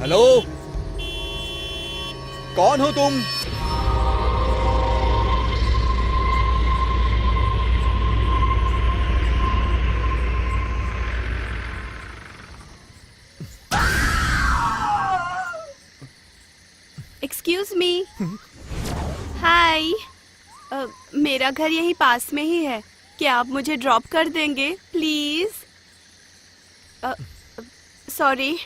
Hello, कौन हो तुम? Excuse me. हाय। मेरा घर यही पास में ही है, क्या आप मुझे ड्रॉप कर देंगे प्लीज? सॉरी,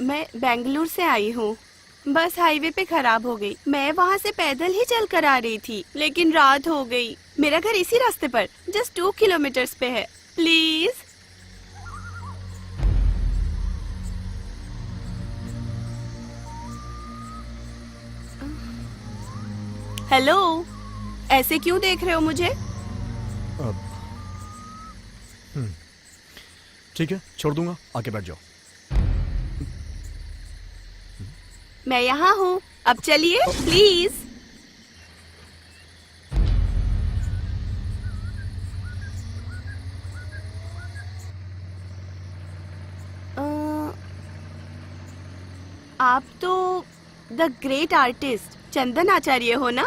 मैं बेंगलुरु से आई हूँ। बस हाईवे पे खराब हो गई। मैं वहाँ से पैदल ही चल कर आ रही थी, लेकिन रात हो गई। मेरा घर इसी रास्ते पर जस्ट 2 किलोमीटर्स पे है। प्लीज। हेलो, ऐसे क्यों देख रहे हो मुझे? ठीक है, छोड़ दूंगा, आके बैठ जाओ। मैं यहाँ हूँ, अब चलिए प्लीज। आप तो द ग्रेट आर्टिस्ट चंदन आचार्य हो ना?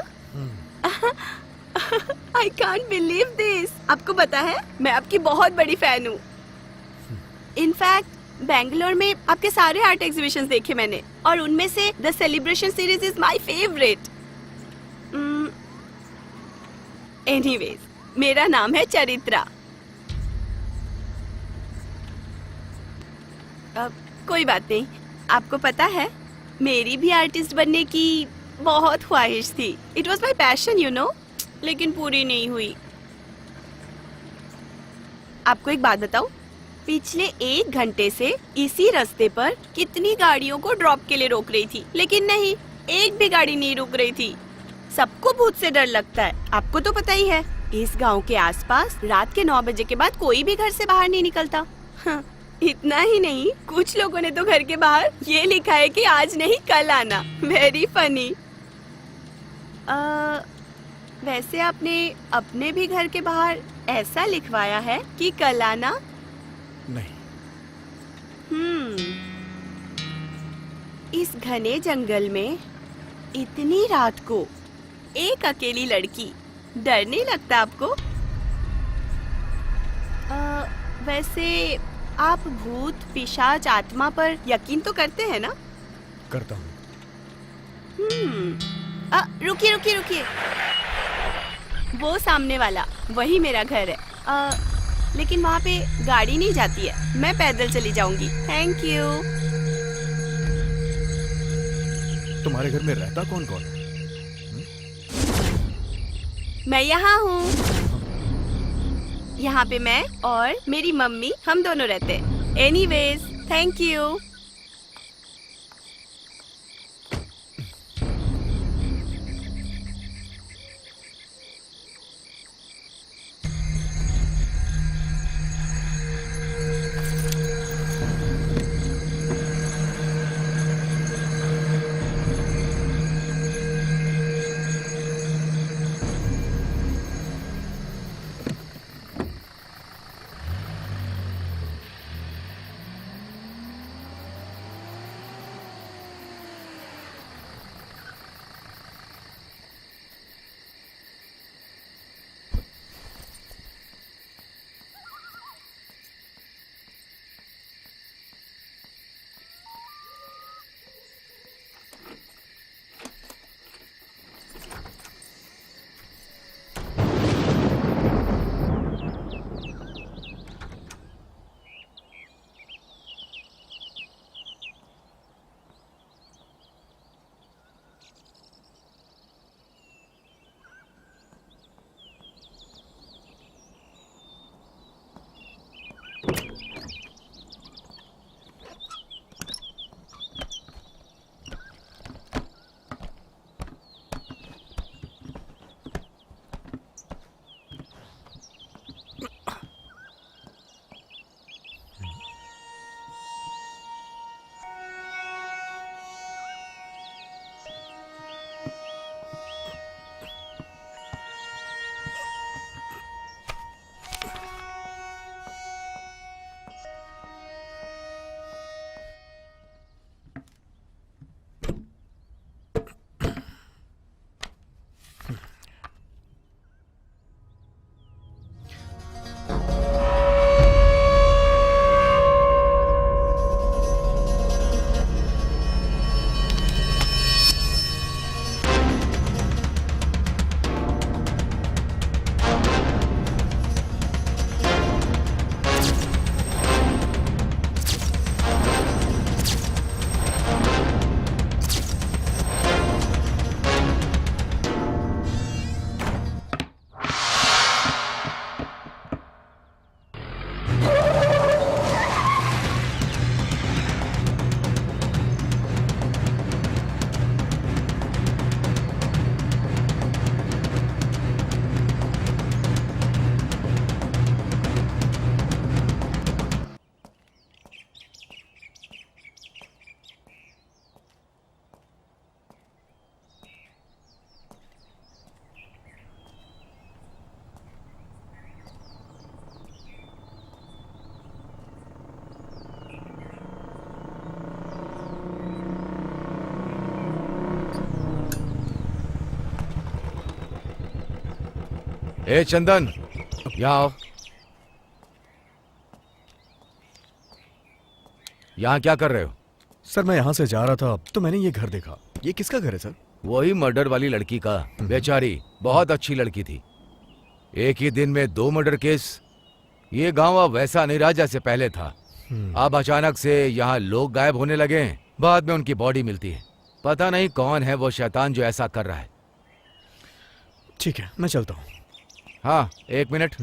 I can't believe this. आपको पता है, मैं आपकी बहुत बड़ी फैन हूँ। इनफैक्ट बेंगलोर में आपके सारे आर्ट एग्जीबिशंस देखे मैंने, और उनमें से the celebration series is my favourite. Anyways, मेरा नाम है चरित्रा। कोई बात नहीं। आपको पता है, मेरी भी आर्टिस्ट बनने की बहुत ख्वाहिश थी। It was my passion you know, लेकिन पूरी नहीं हुई। आपको एक बात बताऊं, पिछले 1 घंटे से इसी रास्ते पर कितनी गाड़ियों को ड्रॉप के लिए रोक रही थी, लेकिन नहीं, एक भी गाड़ी नहीं रुक रही थी। सबको भूत से डर लगता है, आपको तो पता ही है। इस गांव के आसपास रात के 9 बजे के बाद कोई भी घर से बाहर नहीं निकलता। हाँ, इतना ही नहीं, कुछ लोगों ने तो घर के बाहर ये लिखा है कि आज नहीं कल आना। Very funny. वैसे आपने अपने भी घर के बाहर ऐसा लिखवाया है कि कल आना? नहीं। इस घने जंगल में इतनी रात को एक अकेली लड़की, डर नहीं लगता आपको? वैसे आप भूत, पिशाच, आत्मा पर यकीन तो करते हैं ना? करता हूँ। रुकिए रुकिए रुकिए, वो सामने वाला, वही मेरा घर है। लेकिन वहाँ पे गाड़ी नहीं जाती है, मैं पैदल चली जाऊंगी। Thank you. तुम्हारे घर में रहता कौन कौन? मैं यहाँ हूँ। यहाँ पे मैं और मेरी मम्मी, हम दोनों रहते हैं। Anyways, thank you. ए चंदन, यहाँ आओ। यहाँ क्या कर रहे हो? सर मैं यहाँ से जा रहा था तो मैंने ये घर देखा। ये किसका घर है सर? वही मर्डर वाली लड़की का। बेचारी बहुत अच्छी लड़की थी। एक ही दिन में 2 मर्डर केस। ये गांव अब वैसा नहीं रहा जैसे पहले था। अब अचानक से यहाँ लोग गायब होने लगे हैं। बाद में उनकी बॉडी मिलती है। पता नहीं कौन है वो शैतान जो ऐसा कर रहा है। ठीक है, मैं चलता हूँ। हाँ, 1 मिनट।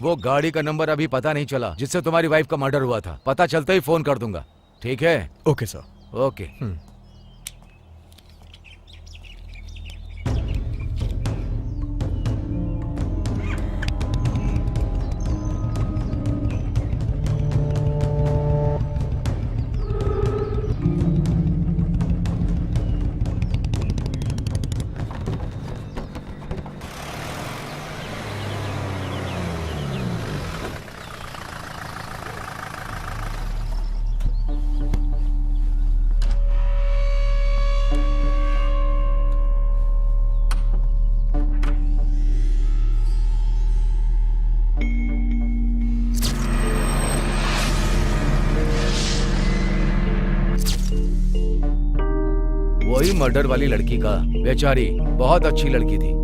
वो गाड़ी का नंबर अभी पता नहीं चला जिससे तुम्हारी वाइफ का मर्डर हुआ था। पता चलते ही फोन कर दूंगा। ठीक है? Okay sir. ओके। वही मर्डर वाली लड़की का। बेचारी बहुत अच्छी लड़की थी।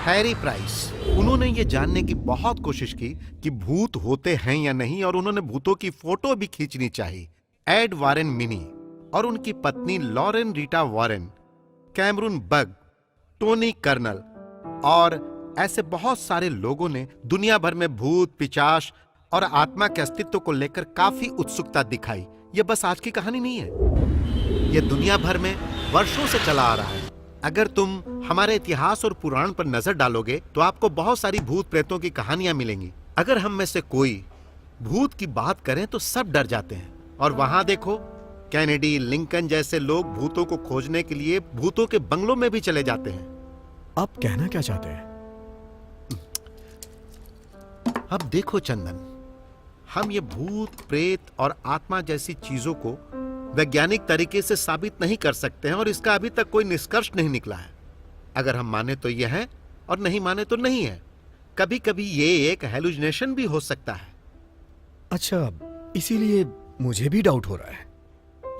हैरी प्राइस, उन्होंने ये जानने की बहुत कोशिश की कि भूत होते हैं या नहीं, और उन्होंने भूतों की फोटो भी खींचनी चाहिए। एड वारेन मिनी और उनकी पत्नी Lauren Rita Warren, Cameron Bug, Tony Colonel और ऐसे बहुत सारे लोगों ने दुनिया भर में भूत, पिशाच और आत्मा के अस्तित्व को लेकर काफी उत्सुकता दिखाई। यह बस आज की कहानी नहीं है, यह दुनिया भर में वर्षों से चला आ रहा है। अगर तुम हमारे इतिहास और पुराण पर नजर डालोगे तो आपको बहुत सारी भूत प्रेतों की कहानियां मिलेंगी। अगर हम में से कोई भूत की बात करें तो सब डर जाते हैं। और वहां देखो, कैनेडी, लिंकन जैसे लोग भूतों को खोजने के लिए भूतों के बंगलों में भी चले जाते हैं। आप कहना क्या चाहते हैं? अब देखो चंदन, हम ये भूत, प्रेत और आत्मा जैसी चीजों को वैज्ञानिक तरीके से साबित नहीं कर सकते हैं और इसका अभी तक कोई निष्कर्ष नहीं निकला है। अगर हम माने तो यह है और नहीं माने तो नहीं है। कभी कभी ये एक हेलुसिनेशन भी हो सकता है। अच्छा, इसीलिए मुझे भी डाउट हो रहा है,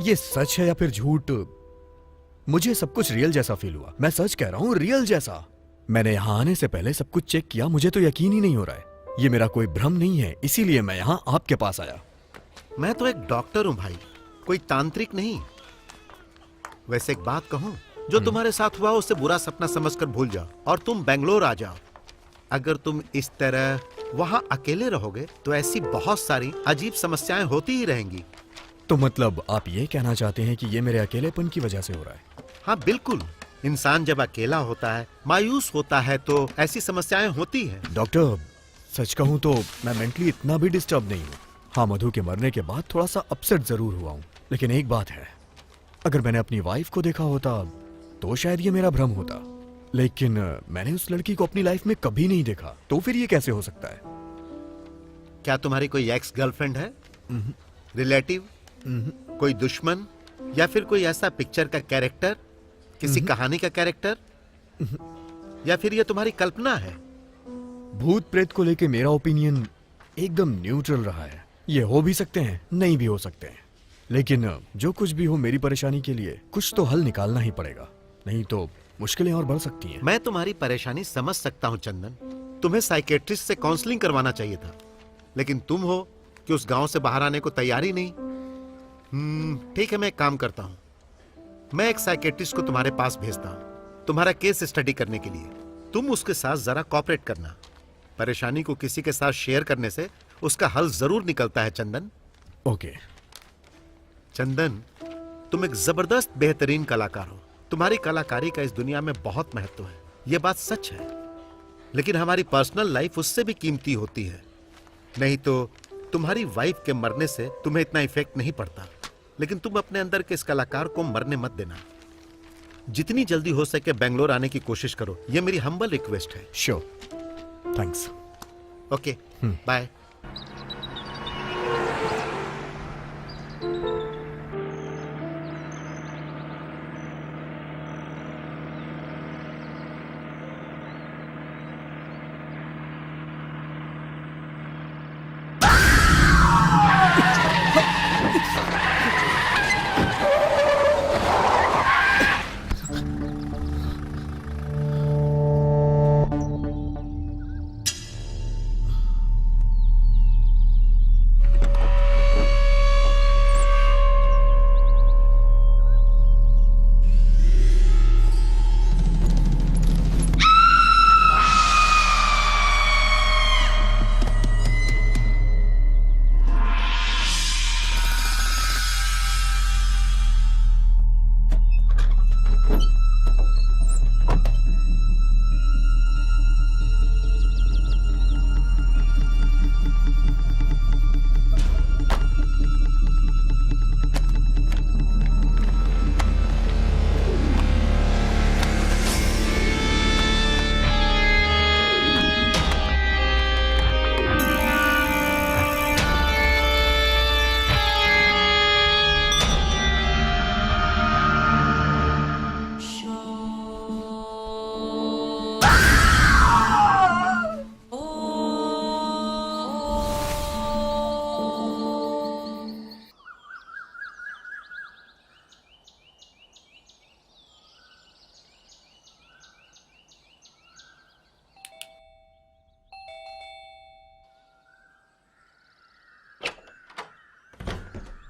ये सच है या फिर झूठ। मुझे सब कुछ रियल जैसा फील हुआ, मैं सच कह रहा हूं, रियल जैसा। मैंने यहाँ आने से पहले सब कुछ चेक किया, मुझे तो यकीन ही नहीं हो रहा है। ये मेरा कोई भ्रम नहीं है, इसीलिए मैं यहाँ आपके पास आया। मैं तो एक डॉक्टर हूं भाई, कोई तांत्रिक नहीं। वैसे एक बात कहूं, जो तुम्हारे साथ हुआ उसे बुरा सपना समझकर भूल जाओ और तुम बेंगलोर आ जाओ। अगर तुम इस तरह वहां अकेले रहोगे तो ऐसी बहुत सारी अजीब समस्याएं होती ही रहेंगी। तो मतलब आप ये कहना चाहते हैं कि ये मेरे अकेलेपन की वजह से हो रहा है? हाँ बिल्कुल, इंसान जब अकेला होता है, मायूस होता है, तो ऐसी समस्याएं होती हैं। डॉक्टर, सच कहूं तो मैं मेंटली इतना भी डिस्टर्ब नहीं हूँ। हाँ, मधु के मरने के बाद थोड़ा सा अपसेट जरूर हुआ हूँ, लेकिन एक बात है, अगर मैंने अपनी वाइफ को देखा होता तो शायद ये मेरा भ्रम होता, लेकिन मैंने उस लड़की को अपनी लाइफ में कभी नहीं देखा, तो फिर ये कैसे हो सकता है? क्या तुम्हारी कोई एक्स गर्लफ्रेंड है, रिलेटिव, कोई दुश्मन, या फिर कोई ऐसा पिक्चर का कैरेक्टर, किसी कहानी का कैरेक्टर, या फिर ये तुम्हारी कल्पना है? भूत प्रेत को लेके मेरा ओपिनियन एकदम न्यूट्रल रहा है। ये हो भी सकते हैं, नहीं भी हो सकते हैं, लेकिन जो कुछ भी हो, मेरी परेशानी के लिए कुछ तो हल निकालना ही पड़ेगा, नहीं तो मुश्किलें और बढ़ सकती हैं। मैं तुम्हारी परेशानी समझ सकता हूं चंदन, तुम्हें साइकेट्रिस्ट से काउंसलिंग करवाना चाहिए था, लेकिन तुम हो कि उस गांव से बाहर आने को तैयार ही नहीं। ठीक है, मैं एक काम करता हूं, मैं एक साइकेट्रिस्ट को तुम्हारे पास भेजता हूं तुम्हारा केस स्टडी करने के लिए। तुम उसके साथ जरा कोऑपरेट करना। परेशानी को किसी के साथ शेयर करने से उसका हल जरूर निकलता है चंदन। ओके। चंदन, तुम एक जबरदस्त बेहतरीन कलाकार हो। तुम्हारी कलाकारी का इस दुनिया में बहुत महत्व है, यह बात सच है, लेकिन हमारी पर्सनल लाइफ उससे भी कीमती होती है। नहीं तो तुम्हारी वाइफ के मरने से तुम्हें इतना इफेक्ट नहीं पड़ता, लेकिन तुम अपने अंदर के इस कलाकार को मरने मत देना। जितनी जल्दी हो सके बेंगलोर आने की कोशिश करो, यह मेरी हम्बल रिक्वेस्ट है। Sure, thanks. Okay, bye.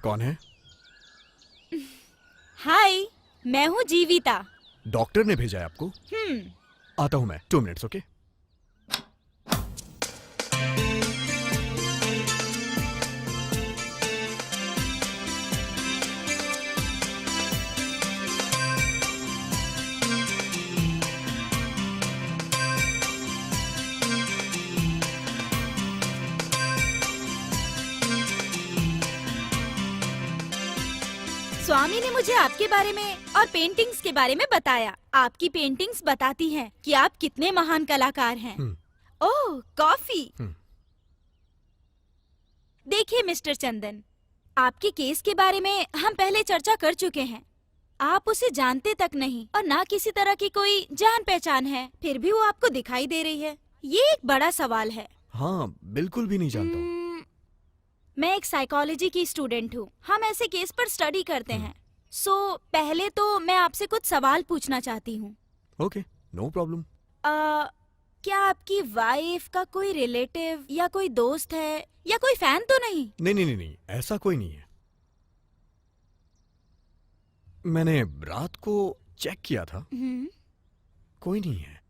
कौन है? हाय, मैं हूँ जीविता। डॉक्टर ने भेजा है आपको? आता हूं मैं, 2 मिनट्स। ओके। स्वामी ने मुझे आपके बारे में और पेंटिंग्स के बारे में बताया। आपकी पेंटिंग्स बताती हैं कि आप कितने महान कलाकार हैं। ओह, कॉफी। देखिए मिस्टर चंदन, आपके केस के बारे में हम पहले चर्चा कर चुके हैं। आप उसे जानते तक नहीं और ना किसी तरह की कोई जान पहचान है, फिर भी वो आपको दिखाई दे रही है। ये एक बड़ा सवाल है। हाँ, बिल्कुल भी नहीं जानता हूँ। मैं एक साइकोलॉजी की स्टूडेंट हूँ। हम ऐसे केस पर स्टडी करते हैं। पहले तो मैं आपसे कुछ सवाल पूछना चाहती हूँ। Okay, no problem. क्या आपकी वाइफ का कोई रिलेटिव या कोई दोस्त है या कोई फैन तो नहीं? नहीं, ऐसा कोई नहीं है। मैंने रात को चेक किया था, कोई नहीं है।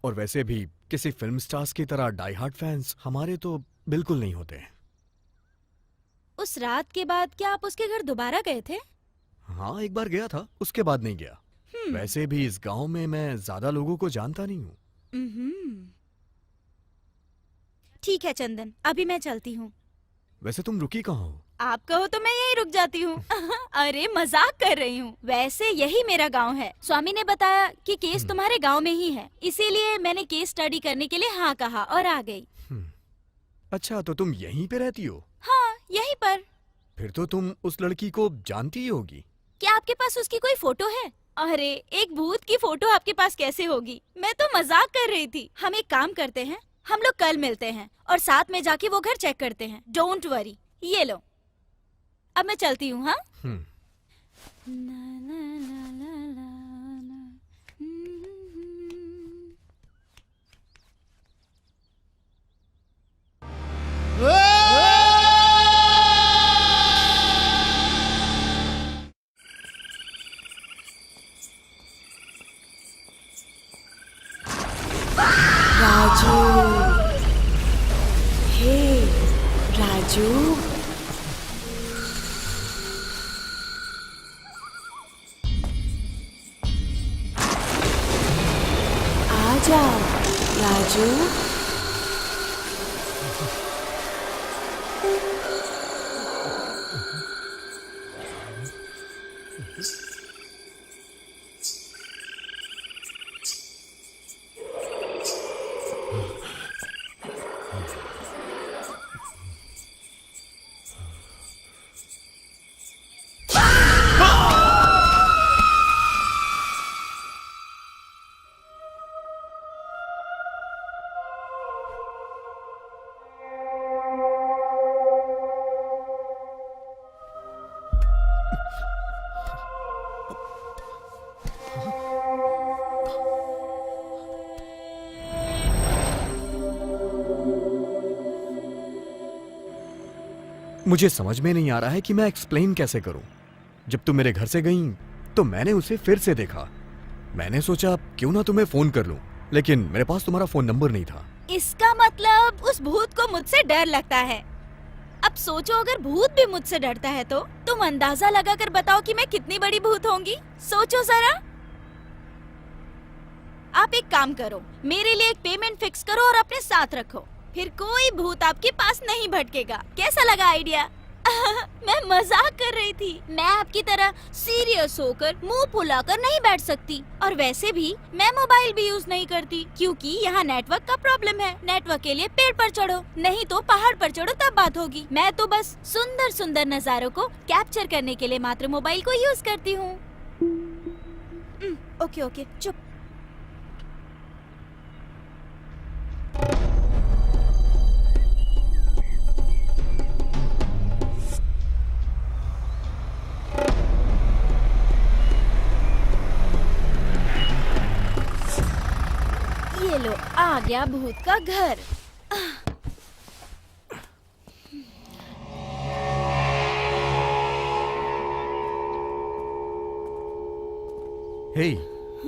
और वैसे भी किसी फिल्म स्टार्स की तरह डाई हार्ड फैंस हमारे तो बिल्कुल नहीं होते हैं। उस रात के बाद क्या आप उसके घर दोबारा गए थे? हाँ, एक बार गया था, उसके बाद नहीं गया। वैसे भी इस गांव में मैं ज्यादा लोगों को जानता नहीं हूँ। ठीक है चंदन, अभी मैं चलती हूँ। वैसे तुम रुकी कहाँ हो? आप कहो तो मैं यही रुक जाती हूँ। अरे मजाक कर रही हूँ। वैसे यही मेरा गांव है। स्वामी ने बताया कि केस तुम्हारे गांव में ही है, इसीलिए मैंने केस स्टडी करने के लिए हाँ कहा और आ गई। अच्छा, तो तुम यहीं पे रहती हो? हाँ, यहीं पर। फिर तो तुम उस लड़की को जानती ही होगी। क्या आपके पास उसकी कोई फोटो है? अरे, एक भूत की फोटो आपके पास कैसे होगी? मैं तो मजाक कर रही थी। हम एक काम करते हैं, हम लोग कल मिलते हैं और साथ में जाके वो घर चेक करते हैं। Don't worry. ये लो, अब मैं चलती हूँ। हाँ। राजू, हे राजू, आ जाओ राजू। मुझे समझ में नहीं आ रहा है कि मैं एक्सप्लेन कैसे करूं। जब तुम मेरे घर से गई तो मैंने उसे फिर से देखा। मैंने सोचा क्यों ना तुम्हें फोन कर लूं, लेकिन मेरे पास तुम्हारा फोन नंबर नहीं था। इसका मतलब उस भूत को मुझसे डर लगता है। अब सोचो, अगर भूत भी मुझसे डरता है तो तुम अंदाजा लगाकर बताओ कि मैं कितनी बड़ी भूत होंगी। सोचो जरा। आप एक काम करो, मेरे लिए एक पेमेंट फिक्स करो और अपने साथ रखो, फिर कोई भूत आपके पास नहीं भटकेगा। कैसा लगा आइडिया? मैं मजाक कर रही थी। मैं आपकी तरह सीरियस होकर मुंह फुलाकर नहीं बैठ सकती। और वैसे भी मैं मोबाइल भी यूज नहीं करती, क्योंकि यहाँ नेटवर्क का प्रॉब्लम है। नेटवर्क के लिए पेड़ पर चढ़ो, नहीं तो पहाड़ पर चढ़ो, तब बात होगी। मैं तो बस सुंदर सुंदर नजारों को कैप्चर करने के लिए मात्र मोबाइल को यूज करती हूँ। ओके ओके, चुप। ये लो, आ गया भूत का घर। हे,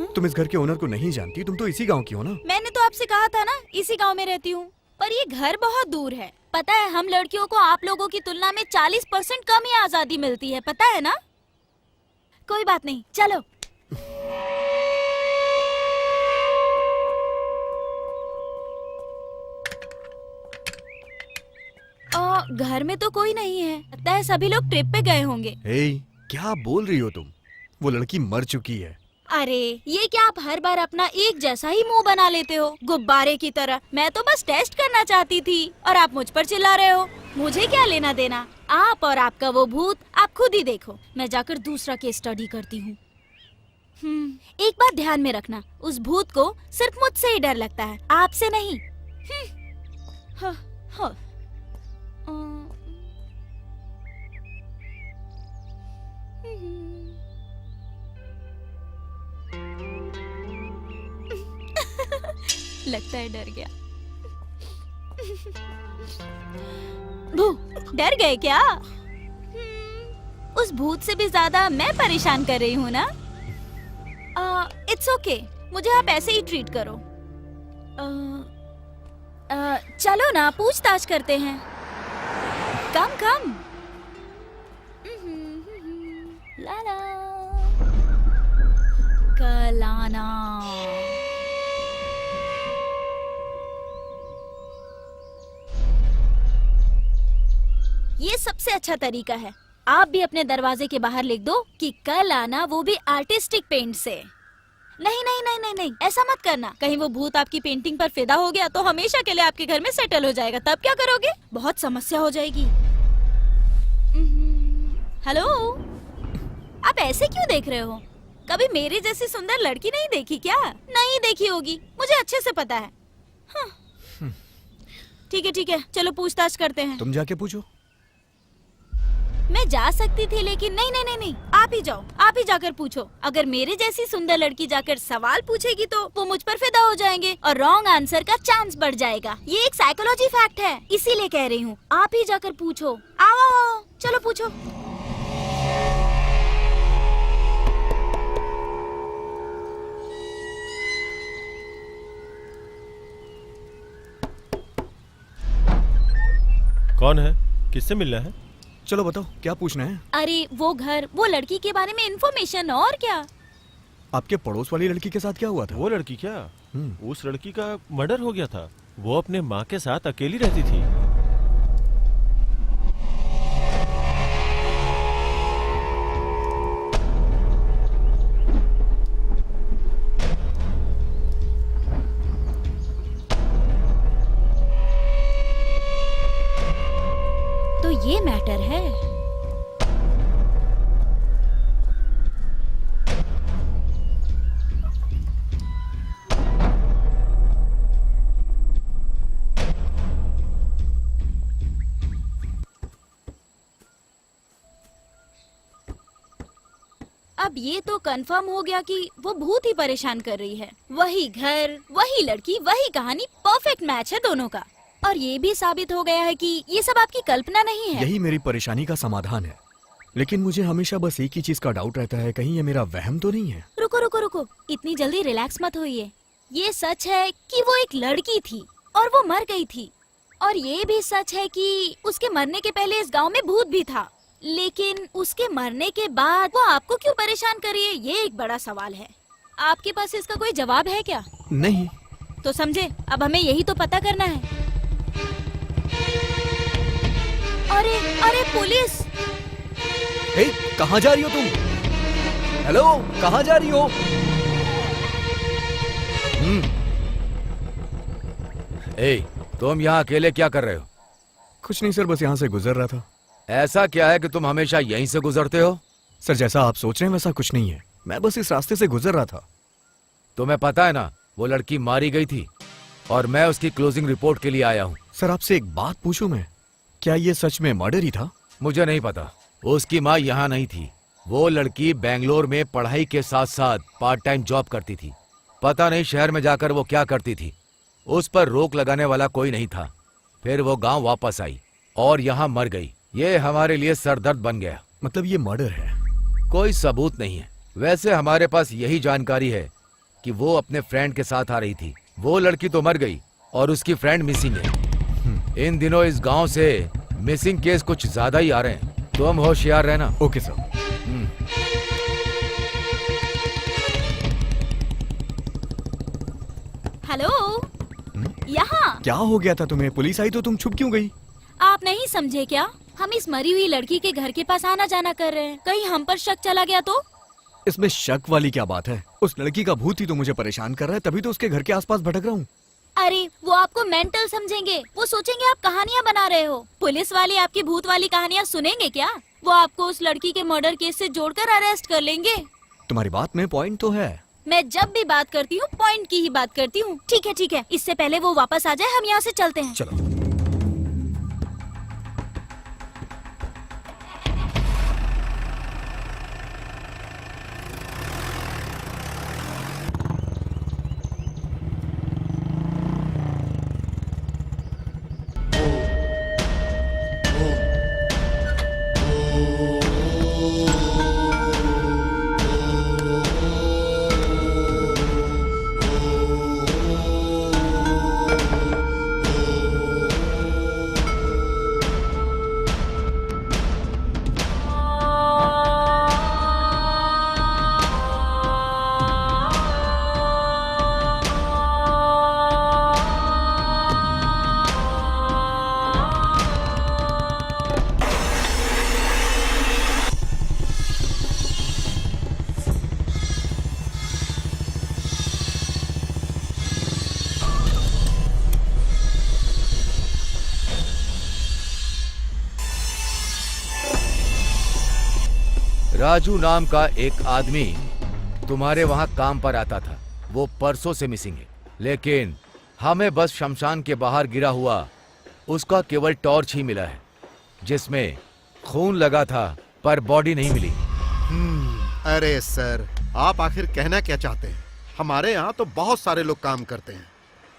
तुम इस घर के ओनर को नहीं जानती? तुम तो इसी गांव की हो ना? मैंने तो आपसे कहा था ना, इसी गांव में रहती हूँ। पर ये घर बहुत दूर है। पता है, हम लड़कियों को आप लोगों की तुलना में 40% कम ही आजादी मिलती है, पता है ना? कोई बात नहीं, चलो। घर में तो कोई नहीं है। लगता है सभी लोग ट्रिप पे गए होंगे। हे, क्या बोल रही हो तुम? वो लड़की मर चुकी है। अरे ये क्या आप हर बार अपना एक जैसा ही मुंह बना लेते हो, गुब्बारे की तरह। मैं तो बस टेस्ट करना चाहती थी और आप मुझ पर चिल्ला रहे हो। मुझे क्या लेना देना, आप और आपका वो भूत, आप खुद ही देखो। मैं जाकर दूसरा केस स्टडी करती हूँ। एक बात ध्यान में रखना, उस भूत को सिर्फ मुझसे ही डर लगता है, आपसे नहीं। हाँ, हाँ। लगता है डर गया। भू, डर गए क्या? उस भूत से भी ज्यादा मैं परेशान कर रही हूँ ना? इट्स ओके, मुझे आप ऐसे ही ट्रीट करो। चलो ना, पूछताछ करते हैं। कम कम। लाला कलाना। ये सबसे अच्छा तरीका है। आप भी अपने दरवाजे के बाहर लिख दो कि कल आना, वो भी आर्टिस्टिक पेंट से। नहीं नहीं नहीं नहीं नहीं, ऐसा मत करना। कहीं वो भूत आपकी पेंटिंग पर फिदा हो गया तो हमेशा के लिए आपके घर में सेटल हो जाएगा, तब क्या करोगे? बहुत समस्या हो जाएगी। हेलो, आप ऐसे क्यों देख रहे हो? कभी मेरी जैसी सुंदर लड़की नहीं देखी क्या? नहीं देखी होगी, मुझे अच्छे से पता है। हाँ। ठीक है, चलो पूछताछ करते हैं। तुम जाके पूछो। मैं जा सकती थी लेकिन नहीं, आप ही जाओ, आप ही जाकर पूछो। अगर मेरे जैसी सुंदर लड़की जाकर सवाल पूछेगी तो वो मुझ पर फिदा हो जाएंगे और रॉन्ग आंसर का चांस बढ़ जाएगा। ये एक साइकोलॉजी फैक्ट है, इसीलिए कह रही हूँ। आप ही जाकर पूछो। आओ, चलो पूछो। कौन है? किससे मिलना है? चलो बताओ, क्या पूछना है? अरे वो घर, वो लड़की के बारे में इन्फॉर्मेशन। और क्या? आपके पड़ोस वाली लड़की के साथ क्या हुआ था? वो लड़की क्या? उस लड़की का मर्डर हो गया था। वो अपने माँ के साथ अकेली रहती थी। तो ये मैटर है। अब ये तो कंफर्म हो गया कि वो भूत ही परेशान कर रही है। वही घर, वही लड़की, वही कहानी, परफेक्ट मैच है दोनों का। और ये भी साबित हो गया है कि ये सब आपकी कल्पना नहीं है। यही मेरी परेशानी का समाधान है। लेकिन मुझे हमेशा बस एक ही चीज का डाउट रहता है, कहीं ये मेरा वहम तो नहीं है। रुको, इतनी जल्दी रिलैक्स मत होइए। ये सच है कि वो एक लड़की थी और वो मर गई थी। और ये भी सच है कि उसके मरने के पहले इस गांव में भूत भी था। लेकिन उसके मरने के बाद वो आपको क्यों परेशान कर रही है, ये एक बड़ा सवाल है। आपके पास इसका कोई जवाब है क्या? नहीं। तो समझे, अब हमें यही तो पता करना है। अरे पुलिस! कहाँ जा रही हो तुम? हेलो, कहाँ जा रही हो? तुम यहाँ अकेले क्या कर रहे हो? कुछ नहीं सर, बस यहाँ से गुजर रहा था। ऐसा क्या है कि तुम हमेशा यहीं से गुजरते हो? सर, जैसा आप सोच रहे हैं वैसा कुछ नहीं है। मैं बस इस रास्ते से गुजर रहा था। तुम्हें पता है ना, वो लड़की मारी गई थी और मैं उसकी क्लोजिंग रिपोर्ट के लिए आया हूँ। सर, आपसे एक बात पूछूं मैं, क्या ये सच में मर्डर ही था? मुझे नहीं पता। उसकी माँ यहाँ नहीं थी। वो लड़की बेंगलोर में पढ़ाई के साथ साथ पार्ट टाइम जॉब करती थी। पता नहीं शहर में जाकर वो क्या करती थी। उस पर रोक लगाने वाला कोई नहीं था। फिर वो गांव वापस आई और यहाँ मर गई। ये हमारे लिए सरदर्द बन गया। मतलब ये मर्डर है? कोई सबूत नहीं है। वैसे हमारे पास यही जानकारी है कि वो अपने फ्रेंड के साथ आ रही थी। वो लड़की तो मर गई और उसकी फ्रेंड मिसिंग है। इन दिनों इस गांव से मिसिंग केस कुछ ज्यादा ही आ रहे हैं। तुम होशियार रहना। Okay sir. हेलो, यहाँ क्या हो गया था तुम्हें? पुलिस आई तो तुम छुप क्यों गई? आप नहीं समझे क्या? हम इस मरी हुई लड़की के घर के पास आना जाना कर रहे हैं। कहीं हम पर शक चला गया तो? इसमें शक वाली क्या बात है? उस लड़की का भूत ही तो मुझे परेशान कर रहा है, तभी तो उसके घर के आसपास भटक रहा हूँ। अरे वो आपको मेंटल समझेंगे, वो सोचेंगे आप कहानियाँ बना रहे हो। पुलिस वाले आपकी भूत वाली कहानियाँ सुनेंगे क्या? वो आपको उस लड़की के मर्डर केस से जोड़कर अरेस्ट कर लेंगे। तुम्हारी बात में पॉइंट तो है। मैं जब भी बात करती हूँ पॉइंट की ही बात करती हूँ। ठीक है, इससे पहले वो वापस आ जाए हम यहाँ से चलते हैं। चलो। राजू नाम का एक आदमी तुम्हारे वहां काम पर आता था। वो परसों से मिसिंग है, लेकिन हमें बस शमशान के बाहर गिरा हुआ उसका केवल टॉर्च ही मिला है, जिसमें खून लगा था पर बॉडी नहीं मिली। अरे सर, आप आखिर कहना क्या चाहते हैं? हमारे यहाँ तो बहुत सारे लोग काम करते हैं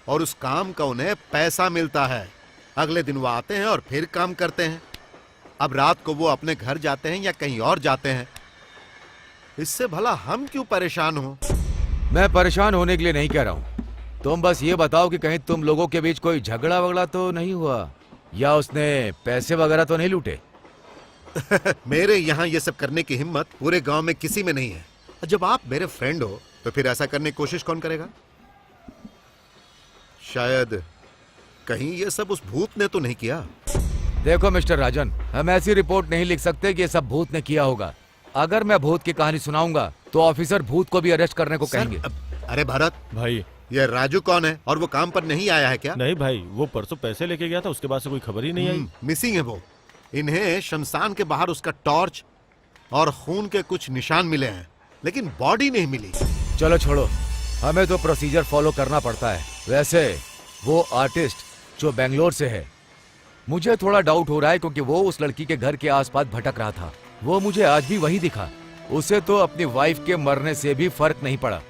और उस काम का उन्हें पैसा मिलता है। अगले दिन वो आते हैं और फिर काम करते हैं। अब रात को वो अपने घर जाते हैं या कहीं और जाते हैं। इससे भला हम क्यों परेशान हो? मैं परेशान होने के लिए नहीं कह रहा हूँ। तुम बस ये बताओ कि कहीं तुम लोगों के बीच कोई झगड़ा वगड़ा तो नहीं हुआ, या उसने पैसे वगैरह तो नहीं लूटे? मेरे यहाँ ये सब करने की हिम्मत पूरे गांव में किसी में नहीं है। जब आप मेरे फ्रेंड हो तो फिर ऐसा करने की कोशिश कौन करेगा? शायद कहीं ये सब उस भूत ने तो नहीं किया। देखो मिस्टर राजन, हम ऐसी रिपोर्ट नहीं लिख सकते कि ये सब भूत ने किया होगा। अगर मैं भूत की कहानी सुनाऊंगा तो ऑफिसर भूत को भी अरेस्ट करने को कहेंगे। अरे भरत भाई, ये राजू कौन है और वो काम पर नहीं आया है क्या? नहीं भाई, वो परसों पैसे लेके गया था, उसके बाद से कोई खबर ही नहीं आई। मिसिंग है वो। इन्हें शमशान के बाहर उसका टॉर्च और खून के कुछ निशान मिले हैं, लेकिन बॉडी नहीं मिली। चलो छोड़ो, हमें तो प्रोसीजर फॉलो करना पड़ता है। वैसे वो आर्टिस्ट जो बेंगलोर से है, मुझे थोड़ा डाउट हो रहा है क्योंकि वो उस लड़की के घर के आसपास भटक रहा था। वो मुझे आज भी वही दिखा। उसे तो अपनी वाइफ के मरने से भी फर्क नहीं पड़ा,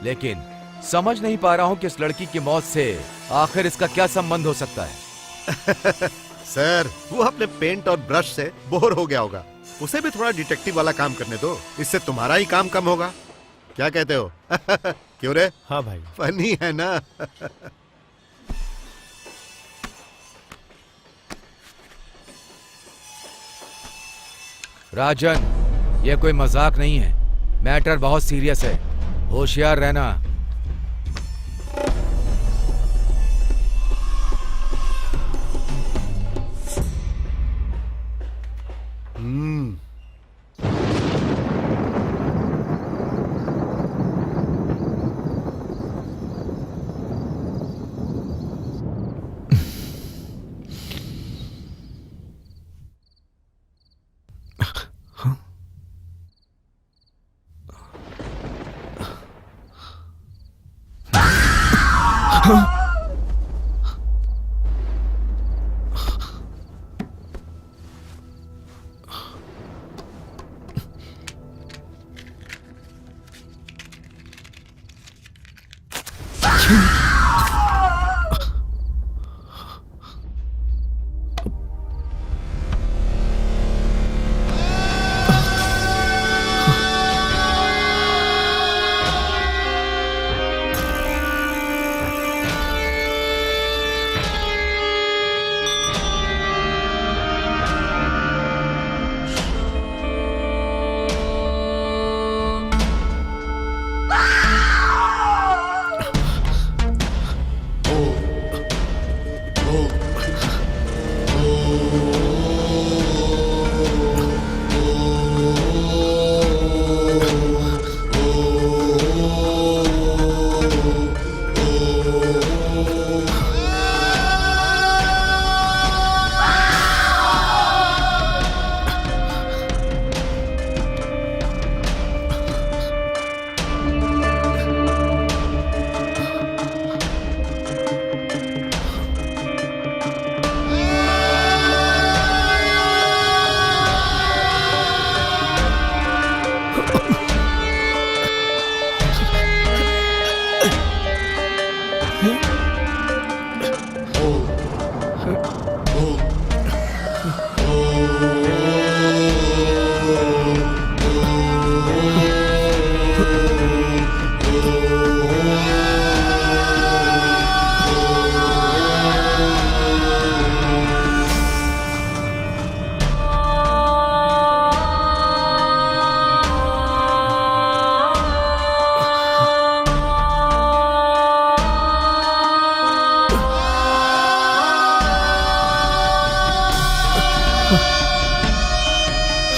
लेकिन समझ नहीं पा रहा हूँ कि इस लड़की की मौत से आखिर इसका क्या संबंध हो सकता है। सर, वो अपने पेंट और ब्रश से बोर हो गया होगा। उसे भी थोड़ा डिटेक्टिव वाला काम करने दो, इससे तुम्हारा ही काम कम होगा। क्या कहते हो? क्यों रे? हाँ भाई। फनी है ना? राजन, ये कोई मजाक नहीं है। मैटर बहुत सीरियस है, होशियार रहना।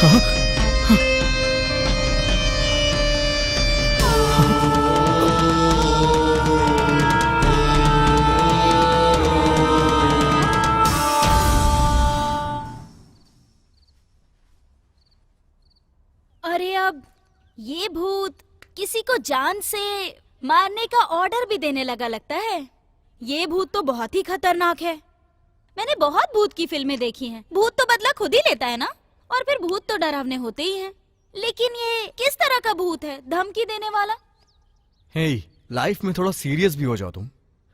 अरे अब ये भूत किसी को जान से मारने का ऑर्डर भी देने लगा लगता है। ये भूत तो बहुत ही खतरनाक है। मैंने बहुत भूत की फिल्में देखी हैं। भूत तो बदला खुद ही लेता है ना, और फिर भूत तो डरावने होते ही हैं। लेकिन ये किस तरह का भूत है, धमकी देने वाला? हे, लाइफ में थोड़ा सीरियस भी हो जाओ तुम।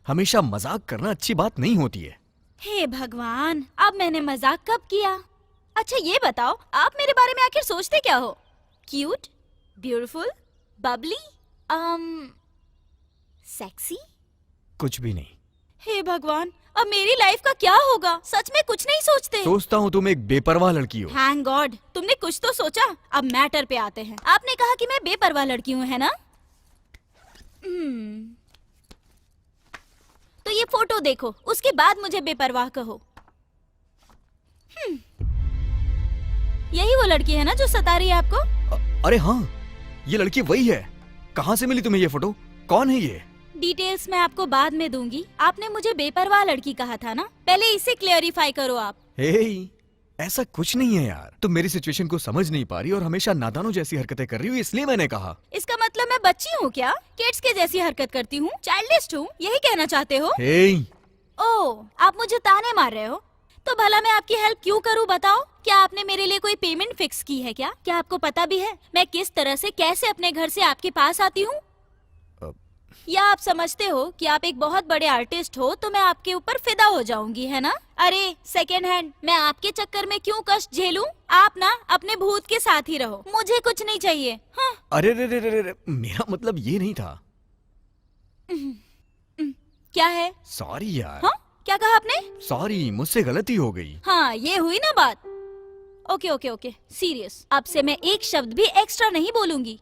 हमेशा मजाक करना अच्छी बात नहीं होती है। हे भगवान, अब मैंने मजाक कब किया? अच्छा ये बताओ, आप मेरे बारे में आखिर सोचते क्या हो? Cute, beautiful, Babli, sexy? कुछ भी नहीं। हे भगवान, अब मेरी लाइफ का क्या होगा? सच में कुछ नहीं सोचते? सोचता हूँ तुम एक बेपरवाह लड़की हो। थैंक गॉड, तुमने कुछ तो सोचा। अब मैटर पे आते हैं। आपने कहा कि मैं बेपरवाह लड़की हूँ, है ना? तो ये फोटो देखो, उसके बाद मुझे बेपरवाह कहो। यही वो लड़की है ना जो सता रही है आपको? अरे हाँ, ये लड़की वही है। कहाँ से मिली तुम्हें ये फोटो? कौन है ये? डिटेल्स मैं आपको बाद में दूंगी। आपने मुझे बेपरवाह लड़की कहा था ना, पहले इसे क्लियरिफाई करो आप। हे, ऐसा कुछ नहीं है यार। तुम मेरी सिचुएशन को समझ नहीं पा रही और हमेशा नादानों जैसी हरकतें कर रही हो, इसलिए मैंने कहा। इसका मतलब मैं बच्ची हूँ क्या? किड्स के जैसी हरकत करती हूँ, चाइल्डिश हूँ, यही कहना चाहते हो? हे, ओह, आप मुझे ताने मार रहे हो? तो भला मैं आपकी हेल्प क्यों करूं बताओ? क्या आपने मेरे लिए कोई पेमेंट फिक्स की है क्या? क्या आपको पता भी है मैं किस तरह से कैसे अपने घर से आपके पास आती हूँ? या आप समझते हो कि आप एक बहुत बड़े आर्टिस्ट हो तो मैं आपके ऊपर फिदा हो जाऊंगी, है ना? अरे सेकेंड हैंड, मैं आपके चक्कर में क्यों कष्ट झेलूं? आप ना अपने भूत के साथ ही रहो, मुझे कुछ नहीं चाहिए। हाँ। अरे रे रे रे रे, मेरा मतलब ये नहीं था। क्या है? सॉरी यार। हाँ? क्या कहा आपने? सॉरी, मुझसे गलती हो गई। हाँ, ये हुई ना बात। Okay okay okay, serious. अब से मैं एक शब्द भी एक्स्ट्रा नहीं बोलूंगी।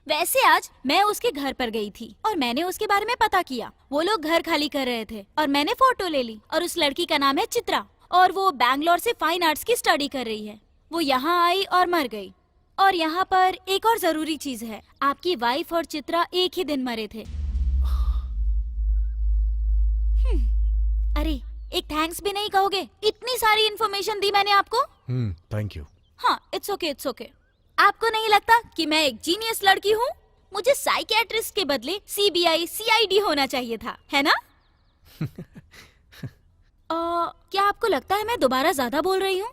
वैसे आज मैं उसके घर पर गई थी और मैंने उसके बारे में पता किया। वो लोग घर खाली कर रहे थे और मैंने फोटो ले ली। और उस लड़की का नाम है चित्रा और वो बैंगलोर से फाइन आर्ट्स की स्टडी कर रही है। वो यहाँ आई और मर गई। और यहाँ पर एक और जरूरी चीज है, आपकी वाइफ और चित्रा एक ही दिन मरे थे। अरे एक थैंक्स भी नहीं कहोगे? इतनी सारी इन्फॉर्मेशन दी मैंने आपको। Thank you. हाँ, इट्स ओके इट्स ओके। आपको नहीं लगता कि मैं एक जीनियस लड़की हूँ? मुझे साइकियाट्रिस्ट के बदले सीबीआई सीआईडी होना चाहिए था, है ना? क्या आपको लगता है मैं दोबारा ज्यादा बोल रही हूँ?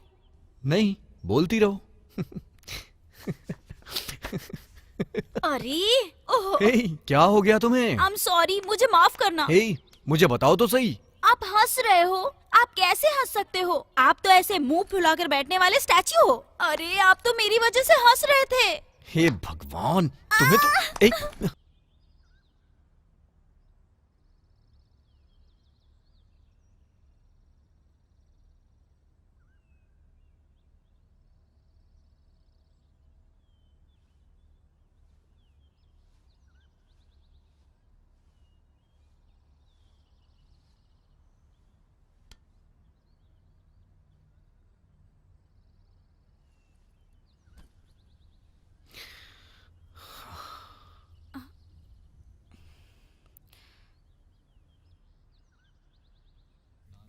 नहीं, बोलती रहो। अरे ओह, हे, क्या हो गया तुम्हें? आई एम सॉरी, मुझे माफ करना। हे, मुझे बताओ तो सही। आप हंस रहे हो? आप कैसे हंस सकते हो? आप तो ऐसे मुंह फुलाकर बैठने वाले स्टैच्यू हो। अरे आप तो मेरी वजह से हंस रहे थे। हे भगवान, तुम्हें तो एक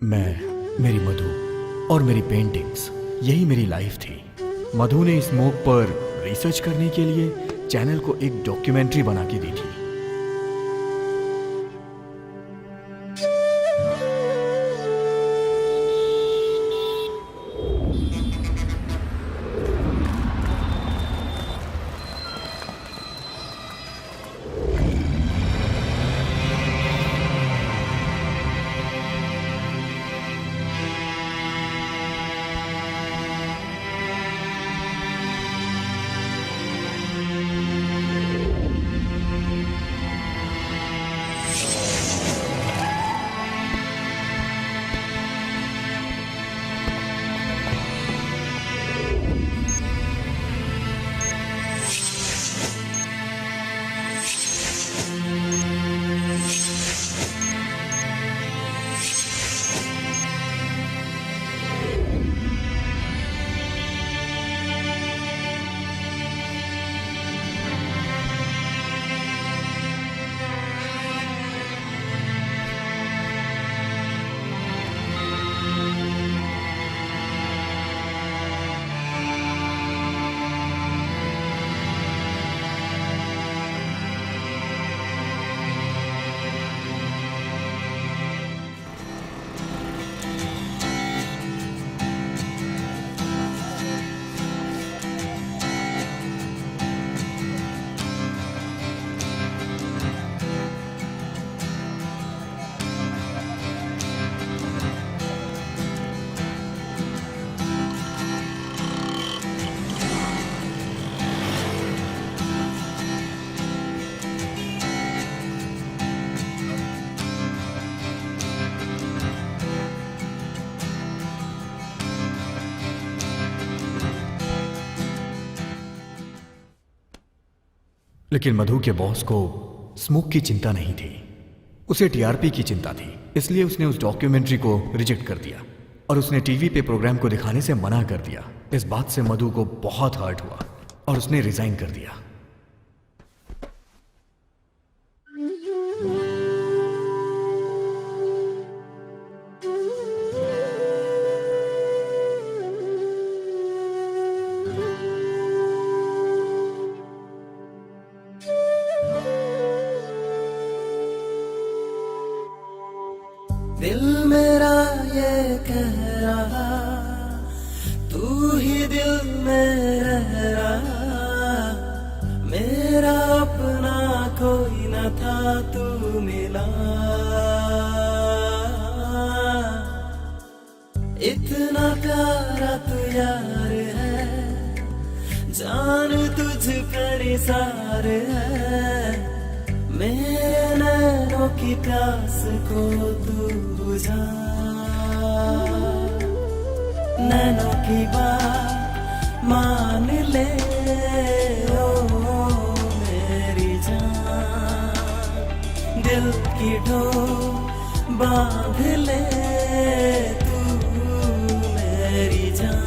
मैं, मेरी मधु और मेरी पेंटिंग्स, यही मेरी लाइफ थी। मधु ने स्मोक पर रिसर्च करने के लिए चैनल को एक डॉक्यूमेंट्री बना के दी थी। लेकिन मधु के बॉस को स्मोक की चिंता नहीं थी, उसे टीआरपी की चिंता थी। इसलिए उसने उस डॉक्यूमेंट्री को रिजेक्ट कर दिया और उसने टीवी पे प्रोग्राम को दिखाने से मना कर दिया। इस बात से मधु को बहुत हर्ट हुआ और उसने रिजाइन कर दिया। दिल मेरा ये कह रहा तू ही दिल में रह रहा, मेरा अपना कोई न था तू मिला। इतना प्यारा तू यार है, जान तुझ पर निसार है, मेरे नैनों की प्यास को तू बुझा। नैनों की बात मान ले ओ मेरी जान, दिल की डोर बांध ले तू मेरी जान।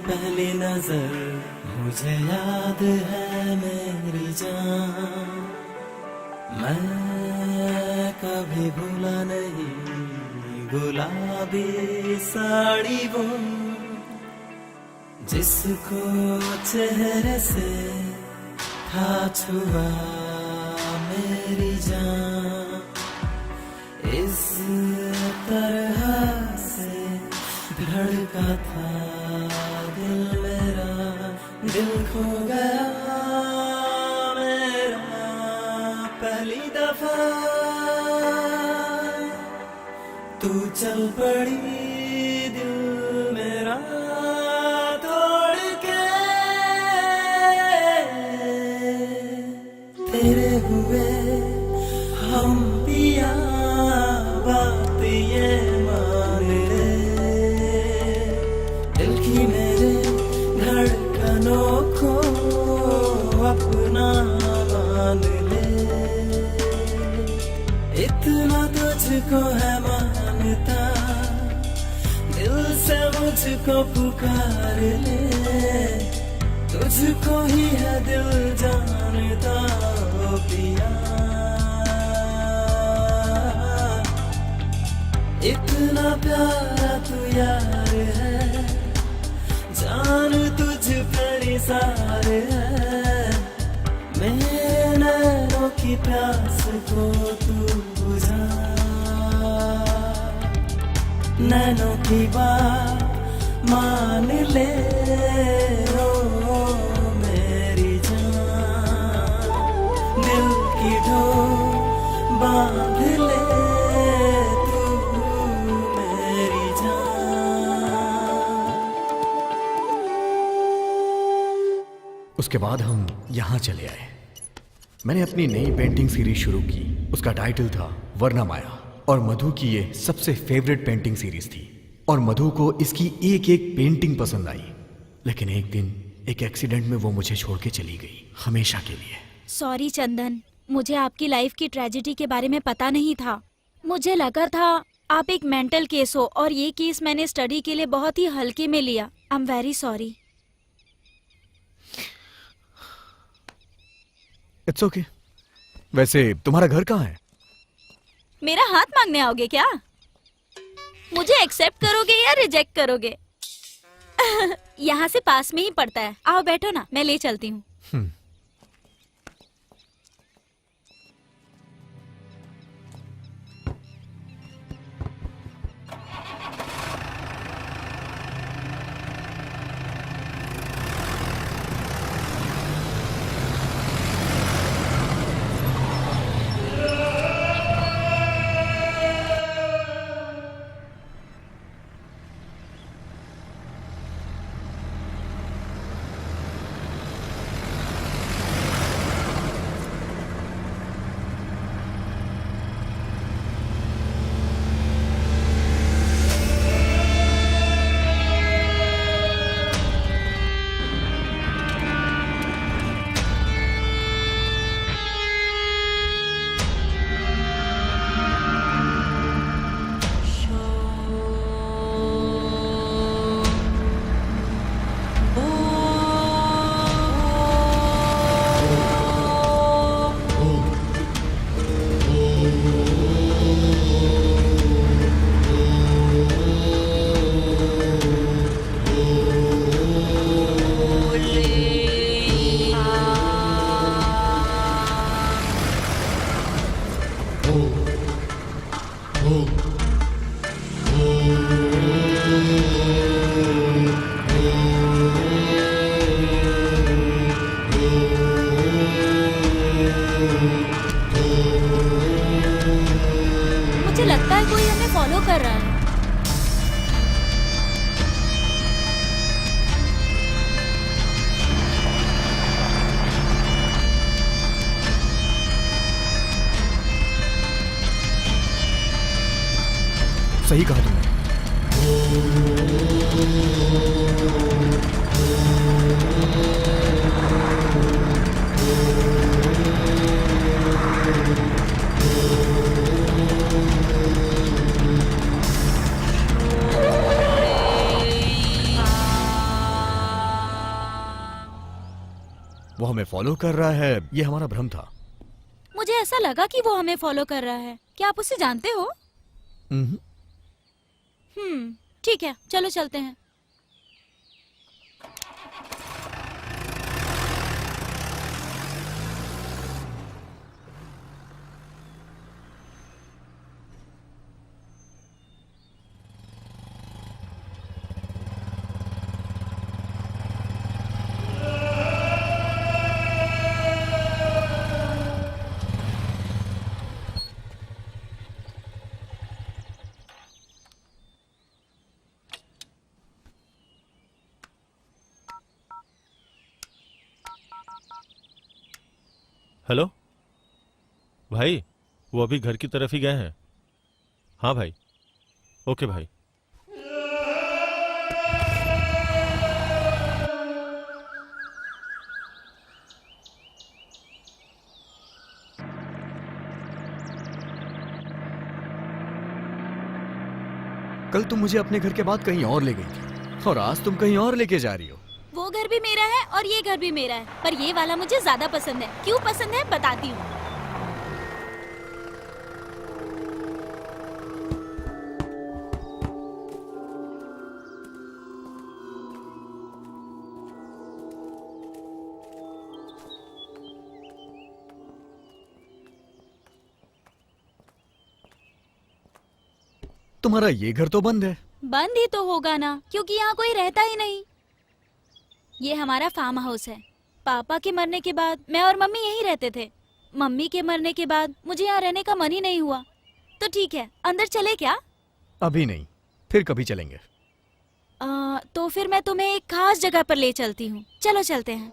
पहली नजर मुझे याद है मेरी जान, मैं कभी भूला नहीं गुलाबी साड़ी वो, जिसको चेहरे से था छुआ मेरी जान। इस तरह से धड़का था दिल मेरा, दिल खो गया मेरा पहली दफा। तू चल पड़ी दिल मेरा तोड़ के, तेरे हुए हम पिया बात ये मान ले, दिल की मेरे धड़कनों को अपना मान ले। इतना तुझको है मानता, दिल से मुझको पुकार ले, तुझको ही है दिल जानता ओ पिया। इतना प्यारा तू यार है, जान तुझ पर निसार है, मेरे नैनों की प्यास को तू बुझा। नैनों की बात मान ले ओ मेरी जान, दिल की डोर बांध ले तू मेरी जान। उसके बाद हम यहाँ चले आए। मैंने अपनी नई पेंटिंग सीरीज शुरू की। उसका टाइटल था वर्णमाया और मधु की ये सबसे फेवरेट पेंटिंग सीरीज थी और मधु को इसकी एक एक पेंटिंग पसंद आई। लेकिन एक दिन एक एक्सीडेंट में वो मुझे छोड़ के चली गई, हमेशा के लिए। सॉरी चंदन, मुझे आपकी लाइफ की ट्रेजेडी के बारे में पता नहीं था। मुझे लगा था आप एक मेंटल केस हो और ये केस मैंने स्टडी के लिए बहुत ही हल्के में लिया। I am very sorry. It's okay. वैसे तुम्हारा घर कहाँ है? मेरा हाथ मांगने आओगे क्या? मुझे एक्सेप्ट करोगे या रिजेक्ट करोगे? यहाँ से पास में ही पड़ता है। आओ बैठो ना, मैं ले चलती हूँ। मुझे लगता है कोई हमें फॉलो कर रहा है। सही कहा तुमने। वो हमें फॉलो कर रहा है, ये हमारा भ्रम था। मुझे ऐसा लगा कि वो हमें फॉलो कर रहा है। क्या आप उसे जानते हो? हम्म, ठीक है, चलो चलते हैं। हेलो भाई, वो अभी घर की तरफ ही गए हैं। हाँ भाई, ओके भाई। कल तुम मुझे अपने घर के बाद कहीं और ले गई थी और आज तुम कहीं और लेके जा रही हो। वो घर भी मेरा है और ये घर भी मेरा है, पर ये वाला मुझे ज्यादा पसंद है। क्यों पसंद है बताती हूँ। तुम्हारा ये घर तो बंद है। बंद ही तो होगा ना, क्योंकि यहाँ कोई रहता ही नहीं। ये हमारा फार्म हाउस है। पापा के मरने के बाद मैं और मम्मी यहीं रहते थे। मम्मी के मरने के बाद मुझे यहाँ रहने का मन ही नहीं हुआ। तो ठीक है, अंदर चले क्या? अभी नहीं, फिर कभी चलेंगे। तो फिर मैं तुम्हें एक खास जगह पर ले चलती हूँ। चलो चलते हैं।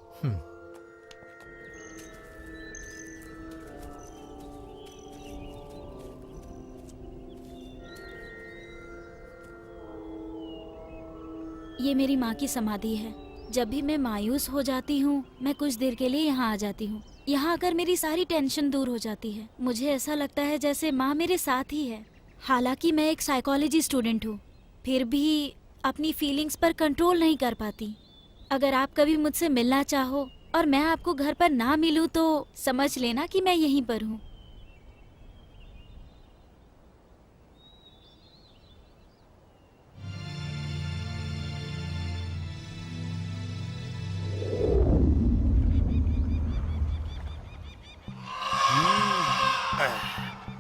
ये मेरी माँ की समाधि है। जब भी मैं मायूस हो जाती हूँ, मैं कुछ देर के लिए यहाँ आ जाती हूँ। यहाँ आकर मेरी सारी टेंशन दूर हो जाती है। मुझे ऐसा लगता है जैसे माँ मेरे साथ ही है। हालांकि मैं एक साइकोलॉजी स्टूडेंट हूँ, फिर भी अपनी फीलिंग्स पर कंट्रोल नहीं कर पाती। अगर आप कभी मुझसे मिलना चाहो और मैं आपको घर पर ना मिलूँ तो समझ लेना कि मैं यहीं पर हूँ।